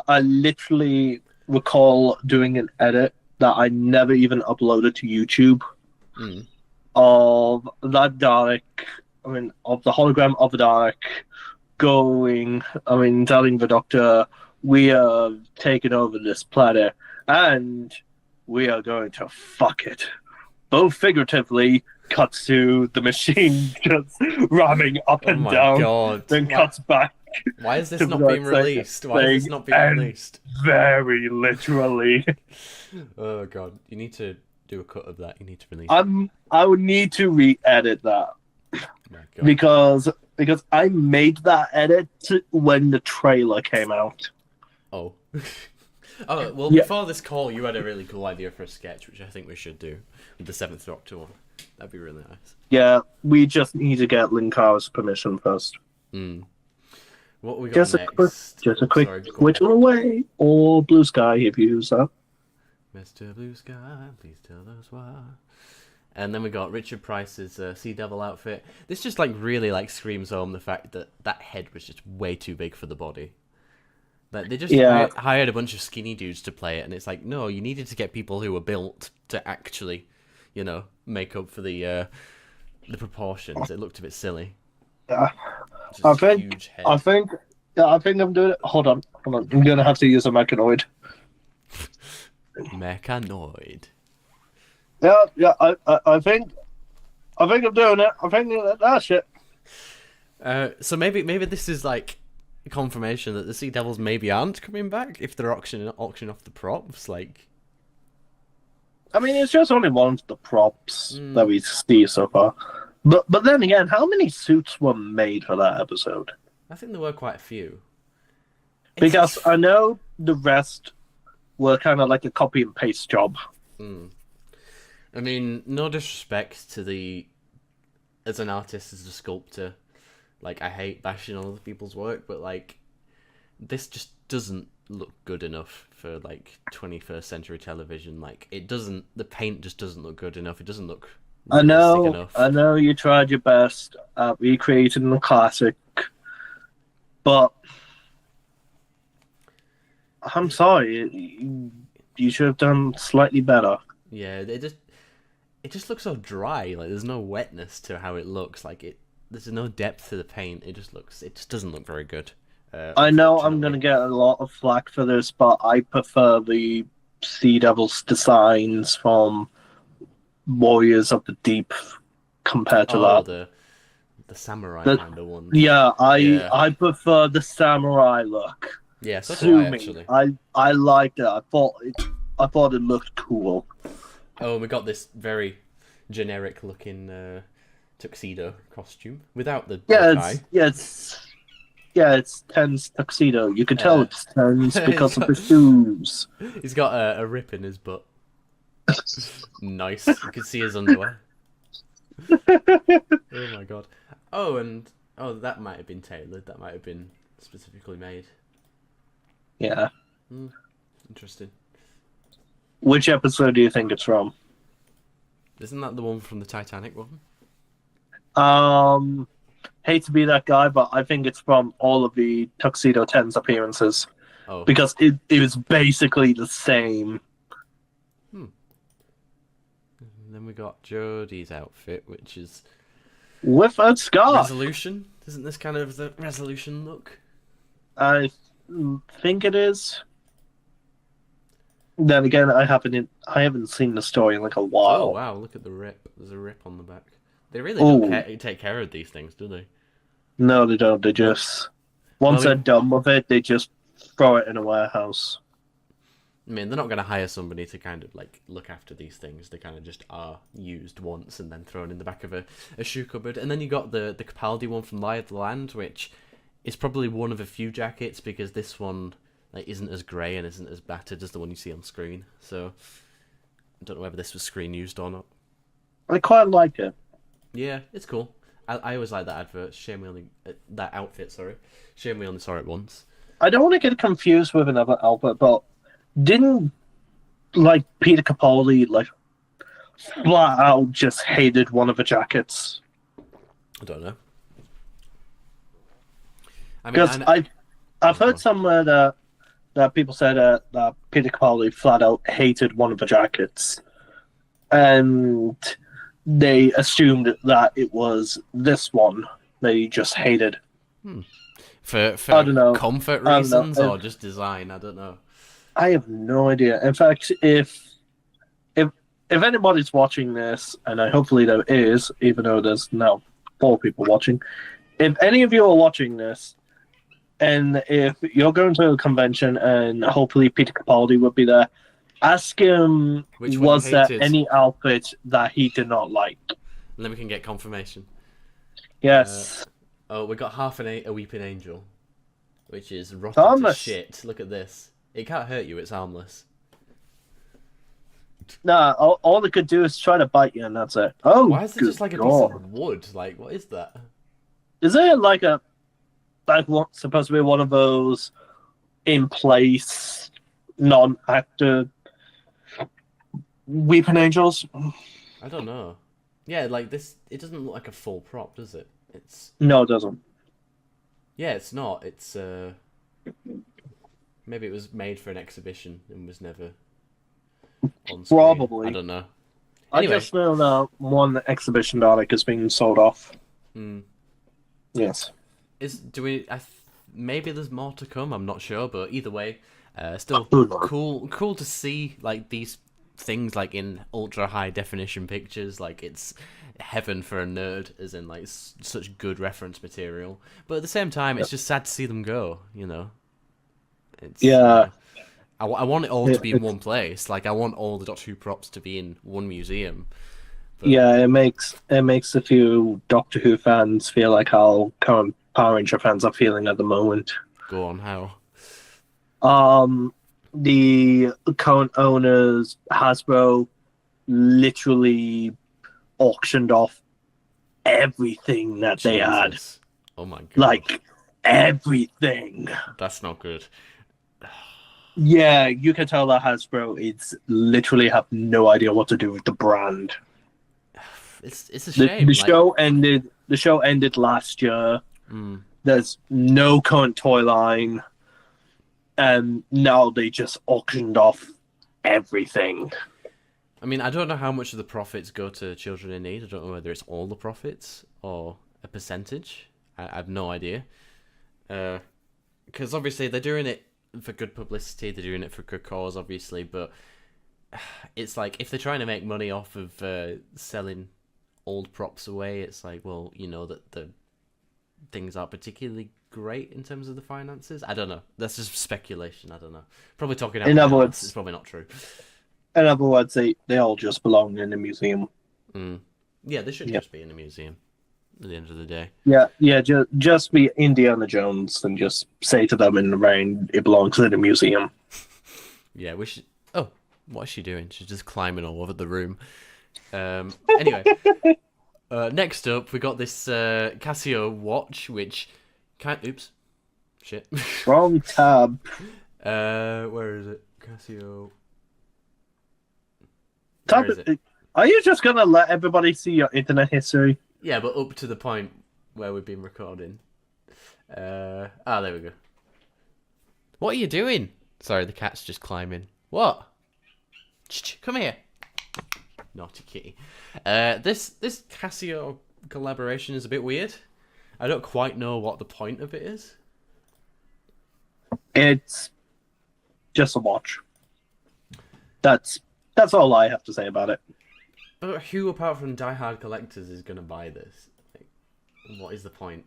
Speaker 2: I literally recall doing an edit that I never even uploaded to YouTube of that Dalek, of the hologram of the Dalek telling the Doctor, we are taking over this planet and we are going to fuck it. Both figuratively, cuts to the machine just ramming up and down,
Speaker 1: God.
Speaker 2: then cuts back.
Speaker 1: Why is this
Speaker 2: to
Speaker 1: not
Speaker 2: the
Speaker 1: being
Speaker 2: second
Speaker 1: released? Why is this
Speaker 2: thing,
Speaker 1: not being
Speaker 2: and
Speaker 1: released?
Speaker 2: Very literally.
Speaker 1: Oh god, you need to do a cut of that. You need to release.
Speaker 2: I would need to re-edit that
Speaker 1: Oh my god.
Speaker 2: because I made that edit when the trailer came out.
Speaker 1: Oh. Oh well,
Speaker 2: Yeah.
Speaker 1: before this call, you had a really cool idea for a sketch, which I think we should do with the Seventh Doctor one. That'd be really nice.
Speaker 2: Yeah, we just need to get Linkara's permission first.
Speaker 1: What we got
Speaker 2: Just a
Speaker 1: next?
Speaker 2: quick
Speaker 1: Sorry, go on.
Speaker 2: whittle away, or Blue Sky if you use that.
Speaker 1: Mr. Blue Sky, please tell us why. And then we got Richard Price's Sea Devil outfit. This just really screams home the fact that that head was just way too big for the body. Like they just hired a bunch of skinny dudes to play it, and it's like, no, you needed to get people who were built to actually, make up for the proportions. It looked a bit silly. Just
Speaker 2: I think
Speaker 1: huge head.
Speaker 2: I'm doing it. Hold on. I'm gonna have to use a mechanoid.
Speaker 1: Mechanoid.
Speaker 2: Yeah. I think I'm doing it. I think that's it.
Speaker 1: So maybe this is like confirmation that the Sea Devils maybe aren't coming back if they're auctioning off the props. Like,
Speaker 2: It's just only one of the props that we see so far. But then again, how many suits were made for that episode?
Speaker 1: I think there were quite a few.
Speaker 2: Because I know the rest were kind of like a copy and paste job.
Speaker 1: No disrespect to as an artist, as a sculptor, I hate bashing on other people's work, but this just doesn't look good enough for 21st century television. The paint just doesn't look good enough. It doesn't look realistic enough.
Speaker 2: I know you tried your best at recreating the classic, but I'm sorry, you should have done slightly better.
Speaker 1: Yeah, it just looks so dry. There's no wetness to how it looks. There's no depth to the paint. It just doesn't look very good.
Speaker 2: I know I'm going to get a lot of flack for this, but I prefer the Sea Devils designs from Warriors of the Deep compared to that.
Speaker 1: The samurai kind of one.
Speaker 2: Yeah, I prefer the samurai look.
Speaker 1: Yeah, so do I, actually.
Speaker 2: I liked it. I thought it looked cool.
Speaker 1: Oh, we got this very generic looking tuxedo costume without the tie.
Speaker 2: It's Ten's tuxedo. You can tell it's Ten's because of the shoes.
Speaker 1: He's got a rip in his butt. Nice. You can see his underwear. Oh my god. Oh, that might have been tailored. That might have been specifically made.
Speaker 2: Yeah.
Speaker 1: Interesting.
Speaker 2: Which episode do you think it's from?
Speaker 1: Isn't that the one from the Titanic one?
Speaker 2: Hate to be that guy, but I think it's from all of the Tuxedo 10's appearances.
Speaker 1: Oh.
Speaker 2: Because it was basically the same.
Speaker 1: And then we got Jodie's outfit, which is
Speaker 2: With a scarf.
Speaker 1: Resolution. Isn't this kind of the Resolution look?
Speaker 2: I think it is. Then again, I haven't seen the story in like a while.
Speaker 1: Oh wow! Look at the rip. There's a rip on the back. They really don't take care of these things, do they?
Speaker 2: No, they don't. They just once they're done with it, they just throw it in a warehouse.
Speaker 1: I mean, they're not going to hire somebody to kind of like look after these things. They kind of just are used once and then thrown in the back of a shoe cupboard. And then you got the Capaldi one from Lie of the Land, which is probably one of a few jackets because this one like isn't as grey and isn't as battered as the one you see on screen. So I don't know whether this was screen used or not.
Speaker 2: I quite like it.
Speaker 1: Yeah, it's cool. I always like that advert. Shame we only that outfit. Sorry, shame we only saw it once.
Speaker 2: I don't want to get confused with another outfit, but didn't like Peter Capaldi like flat out just hated one of the jackets?
Speaker 1: I don't know. I mean,
Speaker 2: Because I've heard somewhere that people said that Peter Capaldi flat out hated one of the jackets, and they assumed that it was this one that he just hated.
Speaker 1: For
Speaker 2: I don't know.
Speaker 1: Comfort
Speaker 2: I don't
Speaker 1: reasons
Speaker 2: know.
Speaker 1: or just design, I don't know.
Speaker 2: I have no idea. In fact, if anybody's watching this, and hopefully there is, even though there's now 4 people watching, if any of you are watching this, and if you're going to a convention and hopefully Peter Capaldi would be there, ask him,
Speaker 1: Which one
Speaker 2: was
Speaker 1: he
Speaker 2: there
Speaker 1: hated?
Speaker 2: any outfit that he did not like?
Speaker 1: And then we can get confirmation.
Speaker 2: Yes.
Speaker 1: Oh, we got half a weeping angel, which is rotten to
Speaker 2: Harmless.
Speaker 1: shit. Look at this. It can't hurt you. It's harmless.
Speaker 2: Nah, all it could do is try to bite you, and that's it. Oh,
Speaker 1: Why is it just like a piece
Speaker 2: God.
Speaker 1: of wood? Like, what is that?
Speaker 2: Is it like what's supposed to be one of those in place non-actor weeping angels?
Speaker 1: I don't know. Yeah, like this. It doesn't look like a full prop, does it? It's
Speaker 2: No, it doesn't.
Speaker 1: yeah, it's not. It's maybe it was made for an exhibition and was never on screen.
Speaker 2: Probably.
Speaker 1: I don't know.
Speaker 2: I
Speaker 1: Anyway.
Speaker 2: just know that one exhibition Dalek is being sold off. Yes.
Speaker 1: Maybe there's more to come. I'm not sure, but either way, still
Speaker 2: Who knows?
Speaker 1: cool to see like these things like in ultra high definition pictures. Like it's heaven for a nerd, as in like such good reference material. But at the same time, it's just sad to see them go. You know. It's,
Speaker 2: Yeah.
Speaker 1: I want it all to be in one place. Like I want all the Doctor Who props to be in one museum. But...
Speaker 2: Yeah, it makes a few Doctor Who fans feel like how current Power Ranger fans are feeling at the moment.
Speaker 1: Go on, how?
Speaker 2: The current owners, Hasbro, literally auctioned off everything that they had.
Speaker 1: Jesus. Oh my god.
Speaker 2: Like, everything.
Speaker 1: That's not good.
Speaker 2: Yeah, you can tell that Hasbro is literally have no idea what to do with the brand.
Speaker 1: It's a
Speaker 2: The,
Speaker 1: shame.
Speaker 2: the show ended. The show ended last year. There's no current toy line, and now they just auctioned off everything.
Speaker 1: I mean, I don't know how much of the profits go to children in need. I don't know whether it's all the profits or a percentage. I have no idea. Because obviously they're doing it for good publicity. They're doing it for good cause, obviously. But it's like if they're trying to make money off of selling old props away, it's like, well, you know that the things aren't particularly great in terms of the finances. I don't know. That's just speculation. I don't know. Probably talking out.
Speaker 2: In other
Speaker 1: my ass.
Speaker 2: words-
Speaker 1: It's probably not true.
Speaker 2: In other words, they all just belong in a museum.
Speaker 1: Yeah, they should
Speaker 2: Yeah.
Speaker 1: just be in a museum at the end of the day.
Speaker 2: Yeah. Just be Indiana Jones and just say to them in the rain, it belongs in a museum.
Speaker 1: Yeah, we should. Oh, what is she doing? She's just climbing all over the room. Anyway, next up, we got this Casio watch, which oops, shit.
Speaker 2: Wrong tab.
Speaker 1: Where is it? Cassio. Where is it?
Speaker 2: Are you just gonna let everybody see your internet history?
Speaker 1: Yeah, but up to the point where we've been recording. There we go. What are you doing? Sorry, the cat's just climbing. What? Come here. Naughty kitty. This Cassio collaboration is a bit weird. I don't quite know what the point of it is.
Speaker 2: It's just a watch. That's all I have to say about it.
Speaker 1: But who, apart from diehard collectors, is going to buy this? Like, what is the point?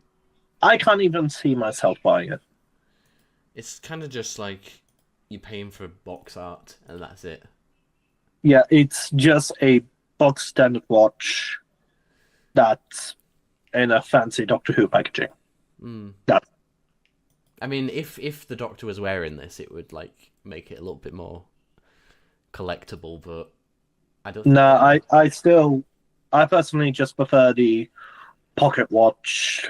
Speaker 2: I can't even see myself buying it.
Speaker 1: It's kind of just like you're paying for box art, and that's it.
Speaker 2: Yeah, it's just a box standard watch that's in a fancy Doctor Who packaging. That.
Speaker 1: I mean, if the Doctor was wearing this, it would like make it a little bit more collectible, but I don't.
Speaker 2: No, I personally just prefer the pocket watch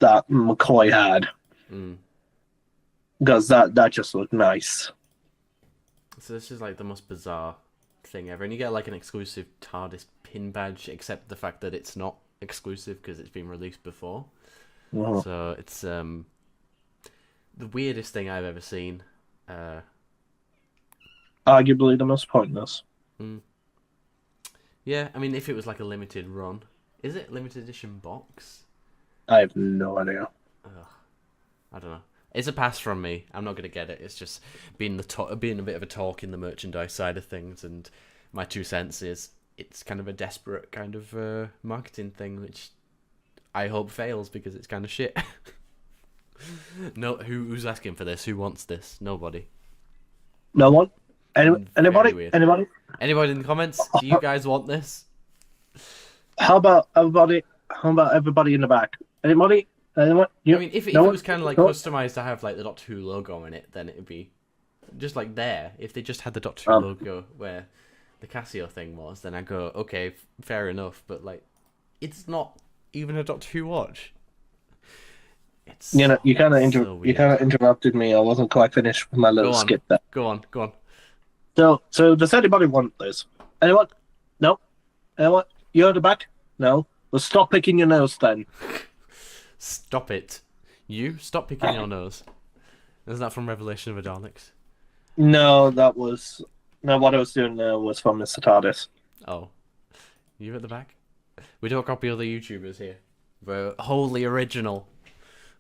Speaker 2: that McCoy had, because that just looked nice.
Speaker 1: So this is like the most bizarre thing ever, and you get like an exclusive TARDIS pin badge, except the fact that it's not exclusive because it's been released before.
Speaker 2: Wow.
Speaker 1: So it's the weirdest thing I've ever seen.
Speaker 2: Arguably the most pointless.
Speaker 1: Yeah, I mean, if it was like a limited run, is it limited edition box?
Speaker 2: I have no idea.
Speaker 1: I don't know. It's a pass from me. I'm not gonna get it. It's just being being a bit of a talk in the merchandise side of things, and my 2 cents is it's kind of a desperate kind of marketing thing, which I hope fails because it's kind of shit. No, who's asking for this? Who wants this? Nobody.
Speaker 2: No one? Anybody?
Speaker 1: Very weird.
Speaker 2: Anybody?
Speaker 1: Anybody in the comments? Do you guys want this?
Speaker 2: How about everybody? How about everybody in the back? Anybody? Anyone?
Speaker 1: I mean, if it was kind of like customized to have like the Doctor Who logo in it, then it would be just like there. If they just had the Doctor Who logo where the Casio thing was, then I go, okay, fair enough. But like, it's not even a Doctor Who watch. It's
Speaker 2: you kind of interrupted me. I wasn't quite finished with my little skit there.
Speaker 1: Go on.
Speaker 2: So does anybody want this? Anyone? No. Anyone? You at the back? No. Well, stop picking your nose then.
Speaker 1: Stop it. You stop picking your nose. Isn't that from Revelation of the Daleks?
Speaker 2: No, what I was doing there was from Mr. TARDIS.
Speaker 1: Oh. You at the back? We don't copy other YouTubers here. We're wholly original.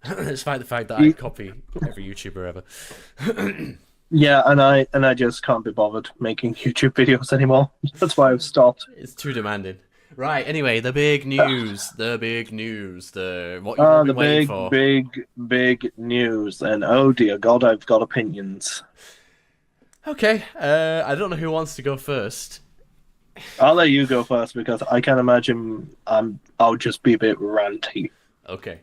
Speaker 1: Despite the fact that I copy every YouTuber ever.
Speaker 2: Yeah, and I just can't be bothered making YouTube videos anymore. That's why I've stopped.
Speaker 1: It's too demanding. Right, anyway, the big news. What you've been waiting for.
Speaker 2: Big news. And oh dear God, I've got opinions.
Speaker 1: Okay, I don't know who wants to go first.
Speaker 2: I'll let you go first because I can imagine I'll just be a bit ranty.
Speaker 1: Okay.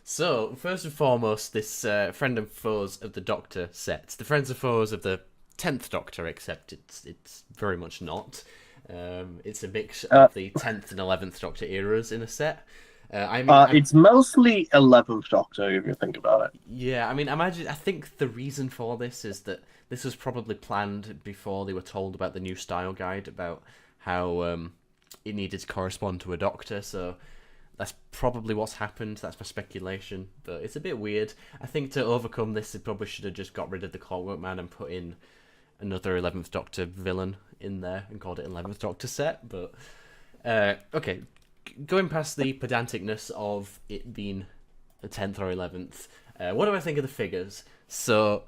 Speaker 1: So, first and foremost, this Friend and Foes of the Doctor set. The Friends and Foes of the 10th Doctor, except it's very much not. It's a mix of the 10th and 11th Doctor eras in a set.
Speaker 2: It's mostly 11th Doctor, if you think about it.
Speaker 1: Yeah, I mean, I think the reason for this is that this was probably planned before they were told about the new style guide, about how it needed to correspond to a Doctor, so that's probably what's happened. That's my speculation, but it's a bit weird. I think to overcome this, they probably should have just got rid of the Clockwork Man and put in another 11th Doctor villain in there and called it 11th Doctor set. But okay, going past the pedanticness of it being the 10th or 11th, what do I think of the figures? So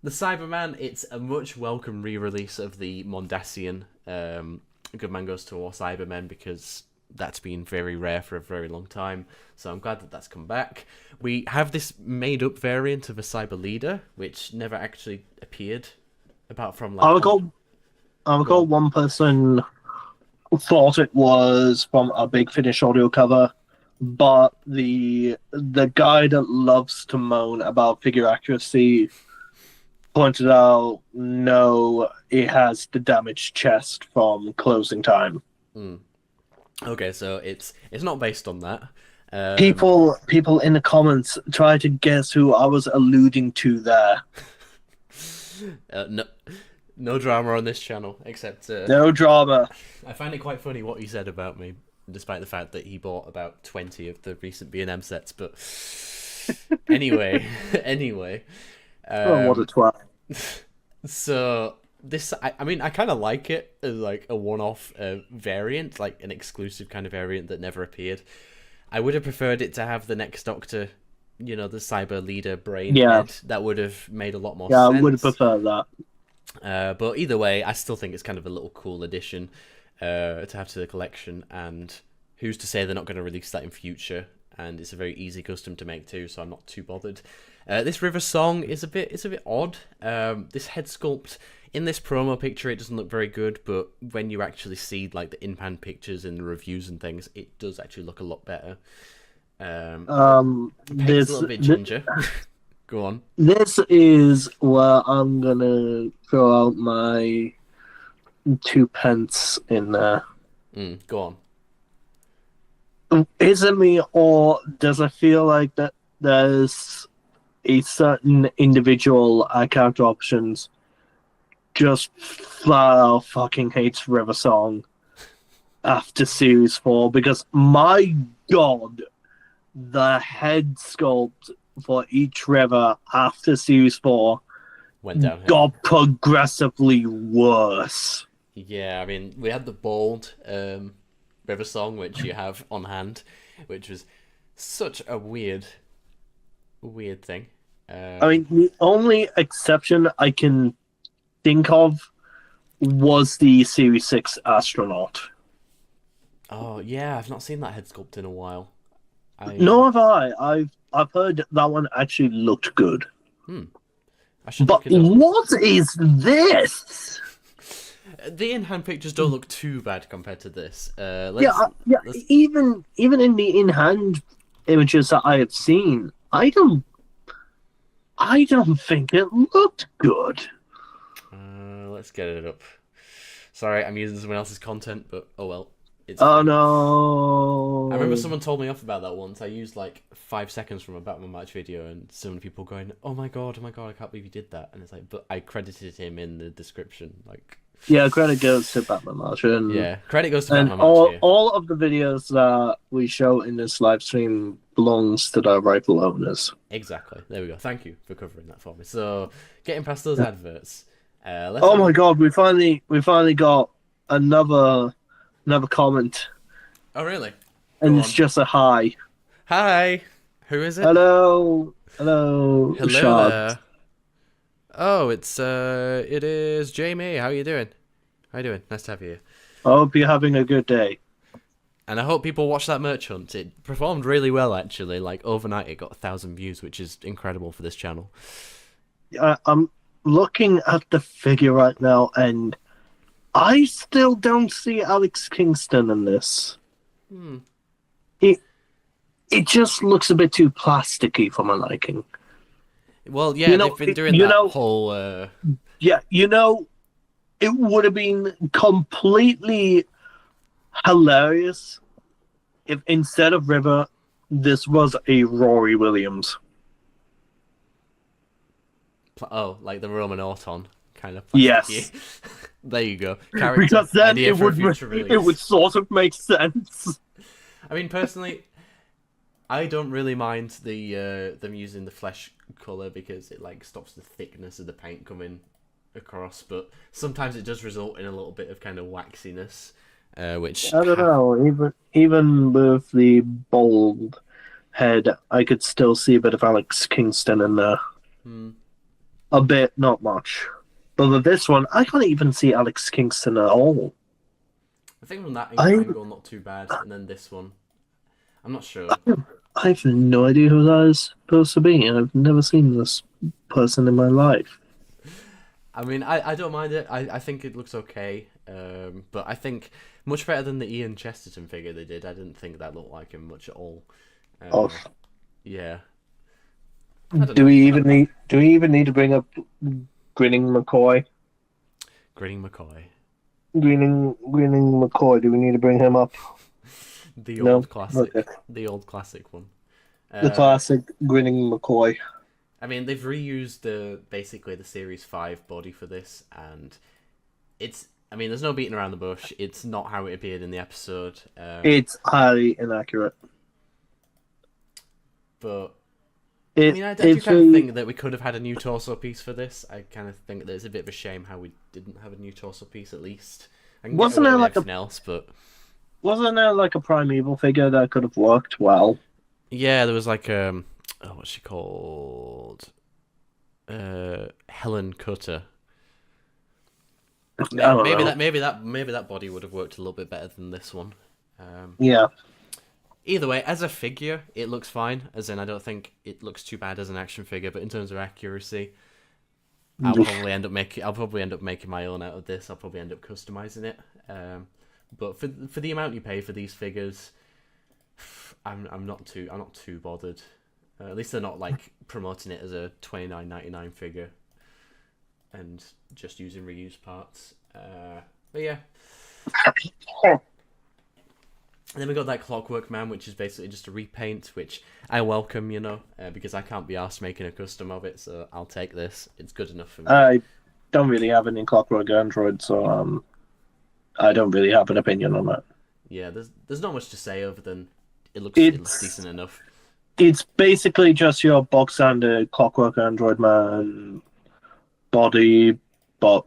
Speaker 1: the Cyberman, it's a much welcome re-release of the Mondasian Good Man Goes to War Cybermen, because that's been very rare for a very long time, so I'm glad that that's come back. We have this made-up variant of a Cyber Leader, which never actually appeared, apart from like...
Speaker 2: I recall one person thought it was from a Big Finish audio cover, but the guy that loves to moan about figure accuracy pointed out, no, it has the damaged chest from Closing Time.
Speaker 1: Okay, so it's not based on that.
Speaker 2: People in the comments try to guess who I was alluding to there.
Speaker 1: No drama on this channel, except
Speaker 2: No drama.
Speaker 1: I find it quite funny what he said about me, despite the fact that he bought about 20 of the recent B&M sets. But anyway,
Speaker 2: What a twat.
Speaker 1: So this, I mean, I kind of like it as like a one-off variant, like an exclusive kind of variant that never appeared. I would have preferred it to have the next Doctor, you know, the cyber leader brain head. That would have made a lot more sense.
Speaker 2: Yeah, I would have preferred that.
Speaker 1: But either way, I still think it's kind of a little cool addition to have to the collection. And who's to say they're not going to release that in future? And it's a very easy custom to make too, so I'm not too bothered. This River song is a bit odd. This head sculpt in this promo picture, it doesn't look very good, but when you actually see like the in-hand pictures and the reviews and things, it does actually look a lot better.
Speaker 2: There's
Speaker 1: a little bit ginger. Go on.
Speaker 2: This is where I'm gonna throw out my 2 pence in there.
Speaker 1: Go on.
Speaker 2: Is it me, or does it feel like that there's a certain individual character options just flat out fucking hates River Song after Series 4? Because my god, the head sculpt for each River after Series 4
Speaker 1: went downhill.
Speaker 2: Got progressively worse.
Speaker 1: Yeah, I mean, we had the bold River Song, which you have on hand, which was such a weird thing.
Speaker 2: I mean, the only exception I can think of was the Series 6 astronaut.
Speaker 1: Oh yeah, I've not seen that head sculpt in a while.
Speaker 2: Nor have I. I've heard that one actually looked good.
Speaker 1: I should
Speaker 2: but
Speaker 1: look it up.
Speaker 2: What is this?
Speaker 1: The in-hand pictures don't look too bad compared to this.
Speaker 2: Let's... Even in the in-hand images that I have seen, I don't think it looked good.
Speaker 1: Let's get it up. Sorry, I'm using someone else's content, but oh well.
Speaker 2: No!
Speaker 1: I remember someone told me off about that once. I used like 5 seconds from a Batman match video, and so many people going, "Oh my god, I can't believe you did that." And it's like, but I credited him in the description, like.
Speaker 2: Yeah, credit goes to Batman Match.
Speaker 1: Yeah, credit goes to Batman
Speaker 2: Match. All of the videos that we show in this live stream belongs to the rightful owners.
Speaker 1: Exactly. There we go. Thank you for covering that for me. So, getting past those adverts.
Speaker 2: My god, we finally got another comment.
Speaker 1: Oh really?
Speaker 2: And it's just a hi.
Speaker 1: Hi. Who is it?
Speaker 2: Hello Shard.
Speaker 1: There. Oh, it is Jamie. How you doing? Nice to have you here.
Speaker 2: I hope you're having a good day.
Speaker 1: And I hope people watch that merch hunt. It performed really well, actually. Like, overnight it got 1,000 views, which is incredible for this channel.
Speaker 2: I'm looking at the figure right now, and I still don't see Alex Kingston in this. It just looks a bit too plasticky for my liking.
Speaker 1: Well, yeah, they've been doing that whole...
Speaker 2: Yeah, it would have been completely hilarious if instead of River, this was a Rory Williams.
Speaker 1: Oh, like the Roman Orton kind of plasticky.
Speaker 2: Yes.
Speaker 1: There you go.
Speaker 2: Because then it would sort of make sense.
Speaker 1: I mean, personally... I don't really mind them using the flesh colour because it like stops the thickness of the paint coming across, but sometimes it does result in a little bit of kind of waxiness, which
Speaker 2: I don't know. Even with the bald head, I could still see a bit of Alex Kingston in there. A bit, not much. But with this one, I can't even see Alex Kingston at all.
Speaker 1: I think from that angle, not too bad, and then this one. I'm not sure.
Speaker 2: I have no idea who that is supposed to be. I've never seen this person in my life.
Speaker 1: I mean, I don't mind it. I think it looks okay. But I think much better than the Ian Chesterton figure they did. I didn't think that looked like him much at all. Yeah.
Speaker 2: Do we even need to bring up Grinning McCoy?
Speaker 1: Grinning McCoy.
Speaker 2: Grinning McCoy. Do we need to bring him up?
Speaker 1: The old classic. Okay. The old classic one.
Speaker 2: The classic Grinning McCoy.
Speaker 1: I mean, they've reused basically the Series 5 body for this, and it's... I mean, there's no beating around the bush. It's not how it appeared in the episode.
Speaker 2: It's highly inaccurate.
Speaker 1: But... I mean, I do kind of think that we could have had a new torso piece for this. I kind of think that it's a bit of a shame how we didn't have a new torso piece, at least. I can
Speaker 2: Wasn't
Speaker 1: get away
Speaker 2: there
Speaker 1: with
Speaker 2: like
Speaker 1: everything else, but...
Speaker 2: Wasn't there like a primeval figure that could have worked well?
Speaker 1: Yeah, there was like what's she called? Helen Cutter. Maybe that body would have worked a little bit better than this one.
Speaker 2: Yeah.
Speaker 1: Either way, as a figure, it looks fine. As in, I don't think it looks too bad as an action figure. But in terms of accuracy, I'll probably end up making my own out of this. I'll probably end up customizing it. But for the amount you pay for these figures, I'm not too bothered. At least they're not like promoting it as a $29.99 figure and just using reused parts. But yeah. And then we got that Clockwork Man, which is basically just a repaint, which I welcome, because I can't be arsed making a custom of it, so I'll take this. It's good enough for me.
Speaker 2: I don't really have any Clockwork Android, so I don't really have an opinion on that.
Speaker 1: Yeah, there's not much to say other than it looks decent enough.
Speaker 2: It's basically just your box standard Clockwork Android Man body, but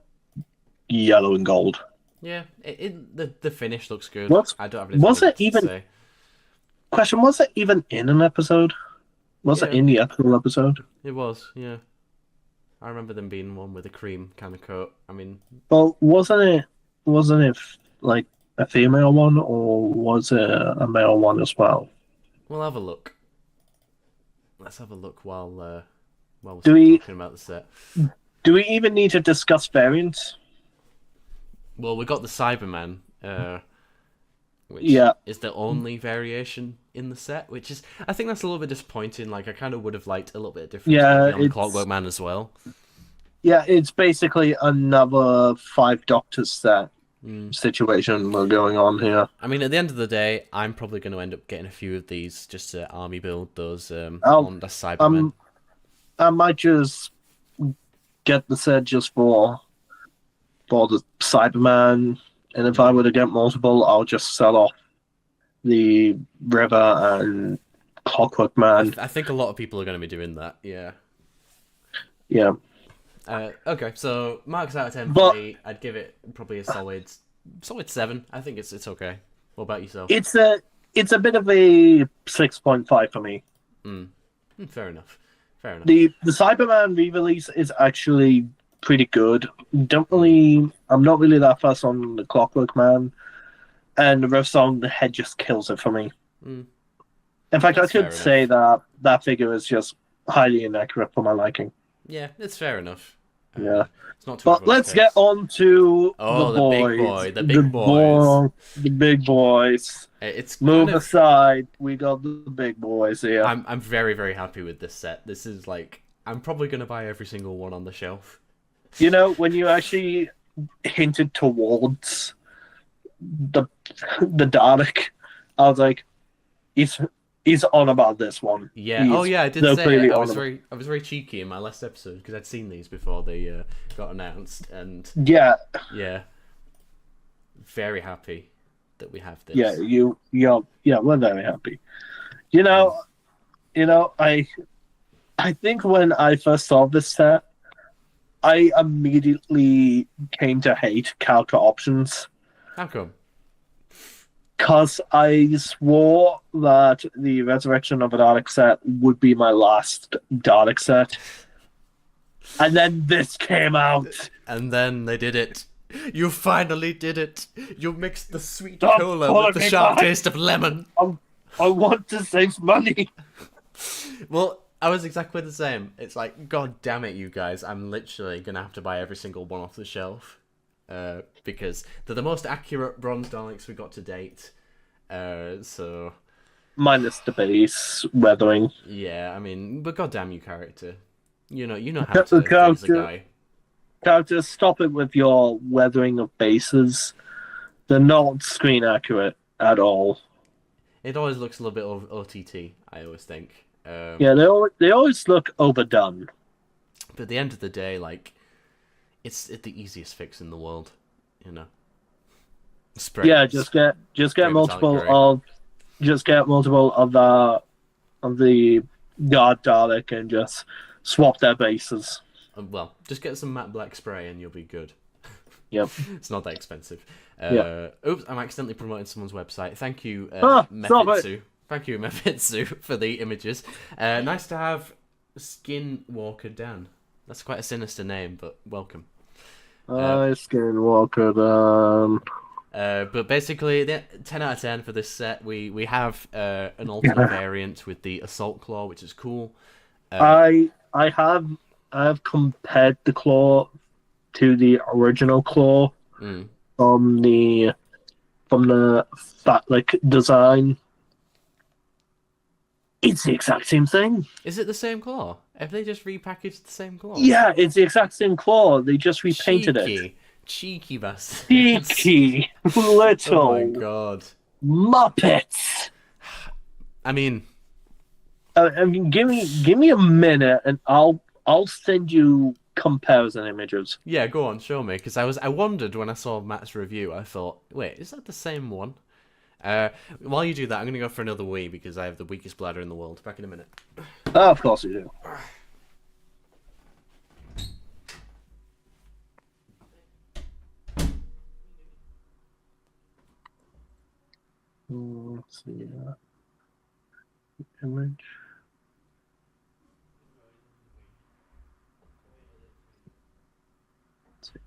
Speaker 2: yellow and gold.
Speaker 1: Yeah, the finish looks good. I don't have anything to say.
Speaker 2: Question, was it even in an episode? Was it in the actual episode?
Speaker 1: It was, yeah. I remember them being one with a cream kind of coat. I mean...
Speaker 2: Well, wasn't it like a female one, or was it a male one as well?
Speaker 1: We'll have a look. Let's have a look while we're talking about the set.
Speaker 2: Do we even need to discuss variants?
Speaker 1: Well, we got the Cyberman, which is the only variation in the set, which is... I think that's a little bit disappointing. Like, I kind of would have liked a little bit of difference on the Clockwork Man as well.
Speaker 2: Yeah, it's basically another 5 Doctors set situation we're going on here.
Speaker 1: I mean, at the end of the day, I'm probably going to end up getting a few of these just to army build those on the Cybermen.
Speaker 2: I might just get the set just for the Cyberman, and if I were to get multiple, I'll just sell off the River and Clockwork Man.
Speaker 1: I think a lot of people are going to be doing that, yeah.
Speaker 2: Yeah.
Speaker 1: Okay, so marks out of 10 for me. I'd give it probably a solid 7. I think it's okay. What about yourself?
Speaker 2: It's a bit of a 6.5 for me.
Speaker 1: Fair enough.
Speaker 2: The Cyberman re-release is actually pretty good. I'm not really that fussed on the Clockwork Man, and the riff song, the head just kills it for me. In fact,
Speaker 1: That's
Speaker 2: I could say that figure is just highly inaccurate for my liking.
Speaker 1: Yeah, it's fair enough.
Speaker 2: Yeah.
Speaker 1: It's not too
Speaker 2: But let's get on to the boys.
Speaker 1: The big boys.
Speaker 2: The big boys.
Speaker 1: It's
Speaker 2: Move aside. We got the big boys here.
Speaker 1: I'm very, very happy with this set. This is like... I'm probably going to buy every single one on the shelf.
Speaker 2: When you actually hinted towards the Dalek, I was like, he's on about this one.
Speaker 1: Yeah. I did say it. I was very cheeky in my last episode because I'd seen these before they got announced, and yeah, very happy that we have this.
Speaker 2: Yeah, we're very happy. I think when I first saw this set, I immediately came to hate character options.
Speaker 1: How come?
Speaker 2: Because I swore that the Resurrection of a Dalek set would be my last Dalek set. And then this came out.
Speaker 1: And then they did it. You finally did it. You mixed the sweet cola with the sharp taste of lemon.
Speaker 2: I want to save money.
Speaker 1: Well, I was exactly the same. It's like, god damn it, you guys. I'm literally going to have to buy every single one off the shelf. Because they're the most accurate bronze Daleks we got to date. So...
Speaker 2: Minus the base weathering.
Speaker 1: Yeah, I mean, but goddamn you, character. You know how to please a guy.
Speaker 2: Character, stop it with your weathering of bases. They're not screen accurate at all.
Speaker 1: It always looks a little bit OTT, I always think.
Speaker 2: Yeah, they always look overdone.
Speaker 1: But at the end of the day, like, it's the easiest fix in the world, you know. Spray.
Speaker 2: Yeah, just get multiple of the guard Dalek and just swap their bases.
Speaker 1: Well, just get some matte black spray and you'll be good.
Speaker 2: Yep.
Speaker 1: It's not that expensive.
Speaker 2: Yeah.
Speaker 1: Oops, I'm accidentally promoting someone's website. Thank you,
Speaker 2: Stop
Speaker 1: Mefitsu. Thank you, Mefitsu, for the images. Nice to have Skinwalker Dan. That's quite a sinister name, but welcome.
Speaker 2: Skinwalker Dan.
Speaker 1: But basically, 10 out of 10 for this set. We have an alternate variant with the Assault Claw, which is cool.
Speaker 2: I have compared the claw to the original claw from the design. It's the exact same thing.
Speaker 1: Is it the same claw? Have they just repackaged the same claw?
Speaker 2: Yeah, it's the exact same claw. They just repainted it.
Speaker 1: Cheeky bastards.
Speaker 2: Cheeky little
Speaker 1: Oh my god.
Speaker 2: Muppets.
Speaker 1: I mean,
Speaker 2: give me a minute, and I'll send you comparison images.
Speaker 1: yeah, go on, show me, because I wondered when I saw Matt's review. I thought, wait, is that the same one? While you do that, I'm gonna go for another wee because I have the weakest bladder in the world. Back in a minute.
Speaker 2: Oh, of course you do. Let's see. Image. Let's see.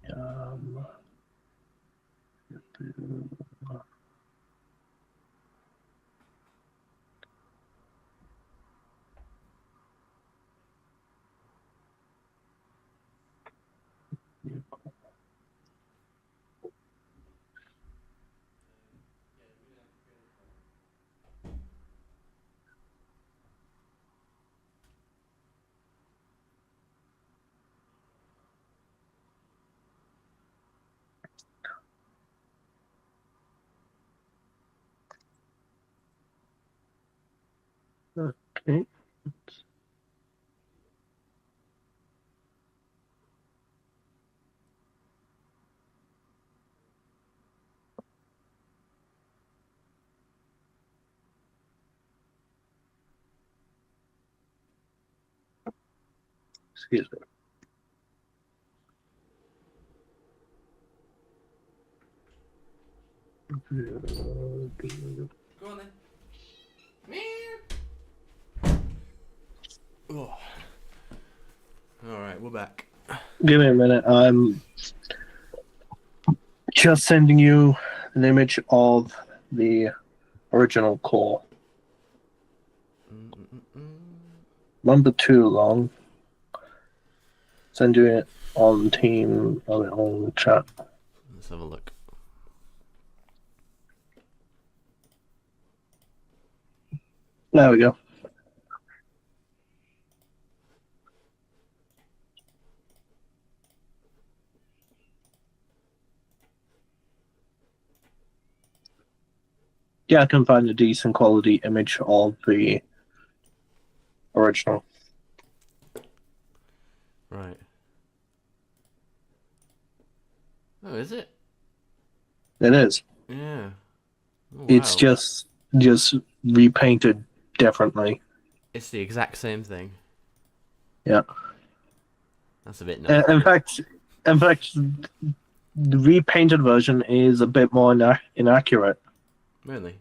Speaker 2: Okay. Excuse me.
Speaker 1: Go on then. Oh. Alright, we're back.
Speaker 2: Give me a minute. I'm just sending you an image of the original core. Number 2 long. Send you it on team on chat.
Speaker 1: Let's have a look.
Speaker 2: There we go. Yeah, I can find a decent quality image of the original.
Speaker 1: Right. Oh, is it?
Speaker 2: It is.
Speaker 1: Yeah. Oh,
Speaker 2: It's
Speaker 1: wow.
Speaker 2: just repainted differently.
Speaker 1: It's the exact same thing.
Speaker 2: Yeah.
Speaker 1: That's a bit
Speaker 2: In
Speaker 1: nuts.
Speaker 2: fact, the repainted version is a bit more inaccurate
Speaker 1: Really?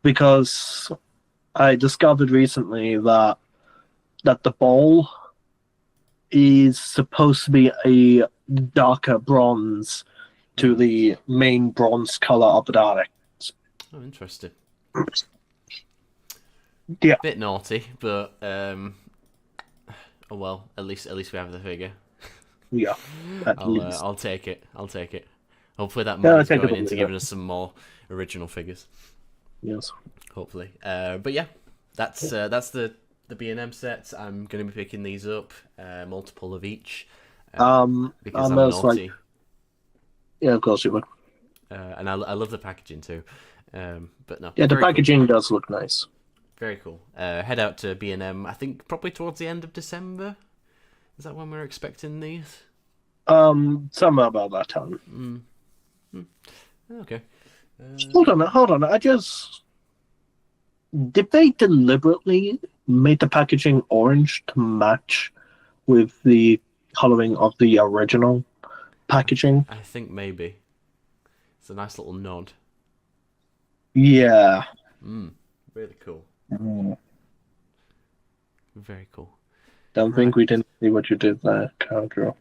Speaker 2: because I discovered recently that the ball is supposed to be a darker bronze to the main bronze color of the Dalek.
Speaker 1: Oh, interesting.
Speaker 2: Yeah.
Speaker 1: Bit naughty, but oh well. At least we have the figure.
Speaker 2: Yeah. At least.
Speaker 1: I'll take it. I'll take it. Hopefully that
Speaker 2: Yeah, I'll
Speaker 1: money's
Speaker 2: take
Speaker 1: going
Speaker 2: it,
Speaker 1: into
Speaker 2: yeah.
Speaker 1: giving us some more original figures.
Speaker 2: Yes.
Speaker 1: Hopefully. But yeah, that's the B&M sets. I'm going to be picking these up, multiple of each. Because I'm
Speaker 2: most
Speaker 1: naughty.
Speaker 2: Yeah, of course you would.
Speaker 1: And I love the packaging too. But no.
Speaker 2: Yeah, the
Speaker 1: very cool.
Speaker 2: packaging does look nice.
Speaker 1: Very cool. Head out to B&M, I think probably towards the end of December. Is that when we're expecting these?
Speaker 2: Somewhere about that time.
Speaker 1: Okay.
Speaker 2: Hold on. Did they deliberately make the packaging orange to match with the colouring of the original packaging?
Speaker 1: I think maybe. It's a nice little nod.
Speaker 2: Yeah.
Speaker 1: Really cool. Very cool.
Speaker 2: Don't think we didn't see what you did there, Cowdrill.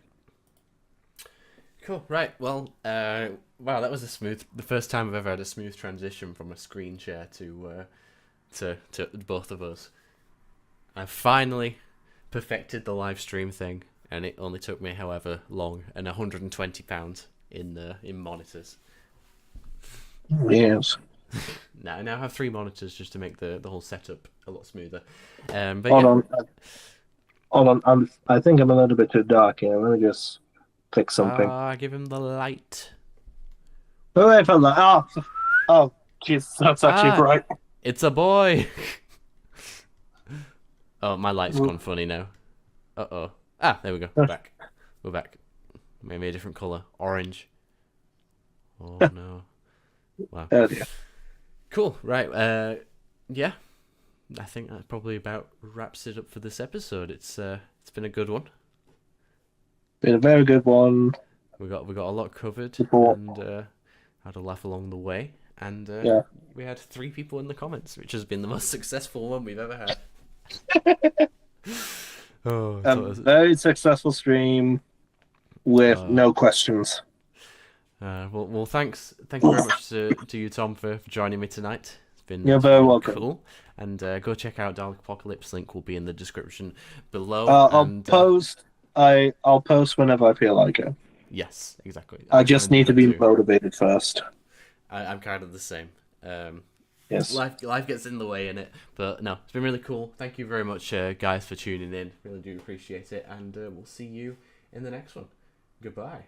Speaker 1: Cool. Right. Well, wow, that was the first time I've ever had a smooth transition from a screen share to both of us. I finally perfected the live stream thing, and it only took me however long and £120 in monitors.
Speaker 2: Yes.
Speaker 1: Now I now have 3 monitors just to make the whole setup a lot smoother. But
Speaker 2: Hold on. I think I'm a little bit too dark here. Let me just fix something.
Speaker 1: Give him the light.
Speaker 2: Oh, I found that. Oh, jeez, that's actually bright.
Speaker 1: It's a boy. Oh, my light's gone funny now. Uh-oh. There we go. We're back. Maybe a different colour. Orange. Oh, no. Wow.
Speaker 2: Oh, dear.
Speaker 1: Cool. Right. Yeah. I think that probably about wraps it up for this episode. It's been a good one.
Speaker 2: Been a very good one.
Speaker 1: We got a lot covered
Speaker 2: Support.
Speaker 1: and had a laugh along the way. And we had 3 people in the comments, which has been the most successful one we've ever had.
Speaker 2: Very successful stream with no questions.
Speaker 1: Well, thanks. Thank you very much to you, Tom, for joining me tonight. It's been
Speaker 2: You're very welcome.
Speaker 1: Cool. And go check out Dalek Apocalypse. Link will be in the description below.
Speaker 2: I'll post whenever I feel like it.
Speaker 1: Yes, exactly.
Speaker 2: I just need to be motivated first.
Speaker 1: I'm kind of the same.
Speaker 2: Yes.
Speaker 1: Life gets in the way in it, but no, it's been really cool. Thank you very much, guys, for tuning in. Really do appreciate it, and we'll see you in the next one. Goodbye.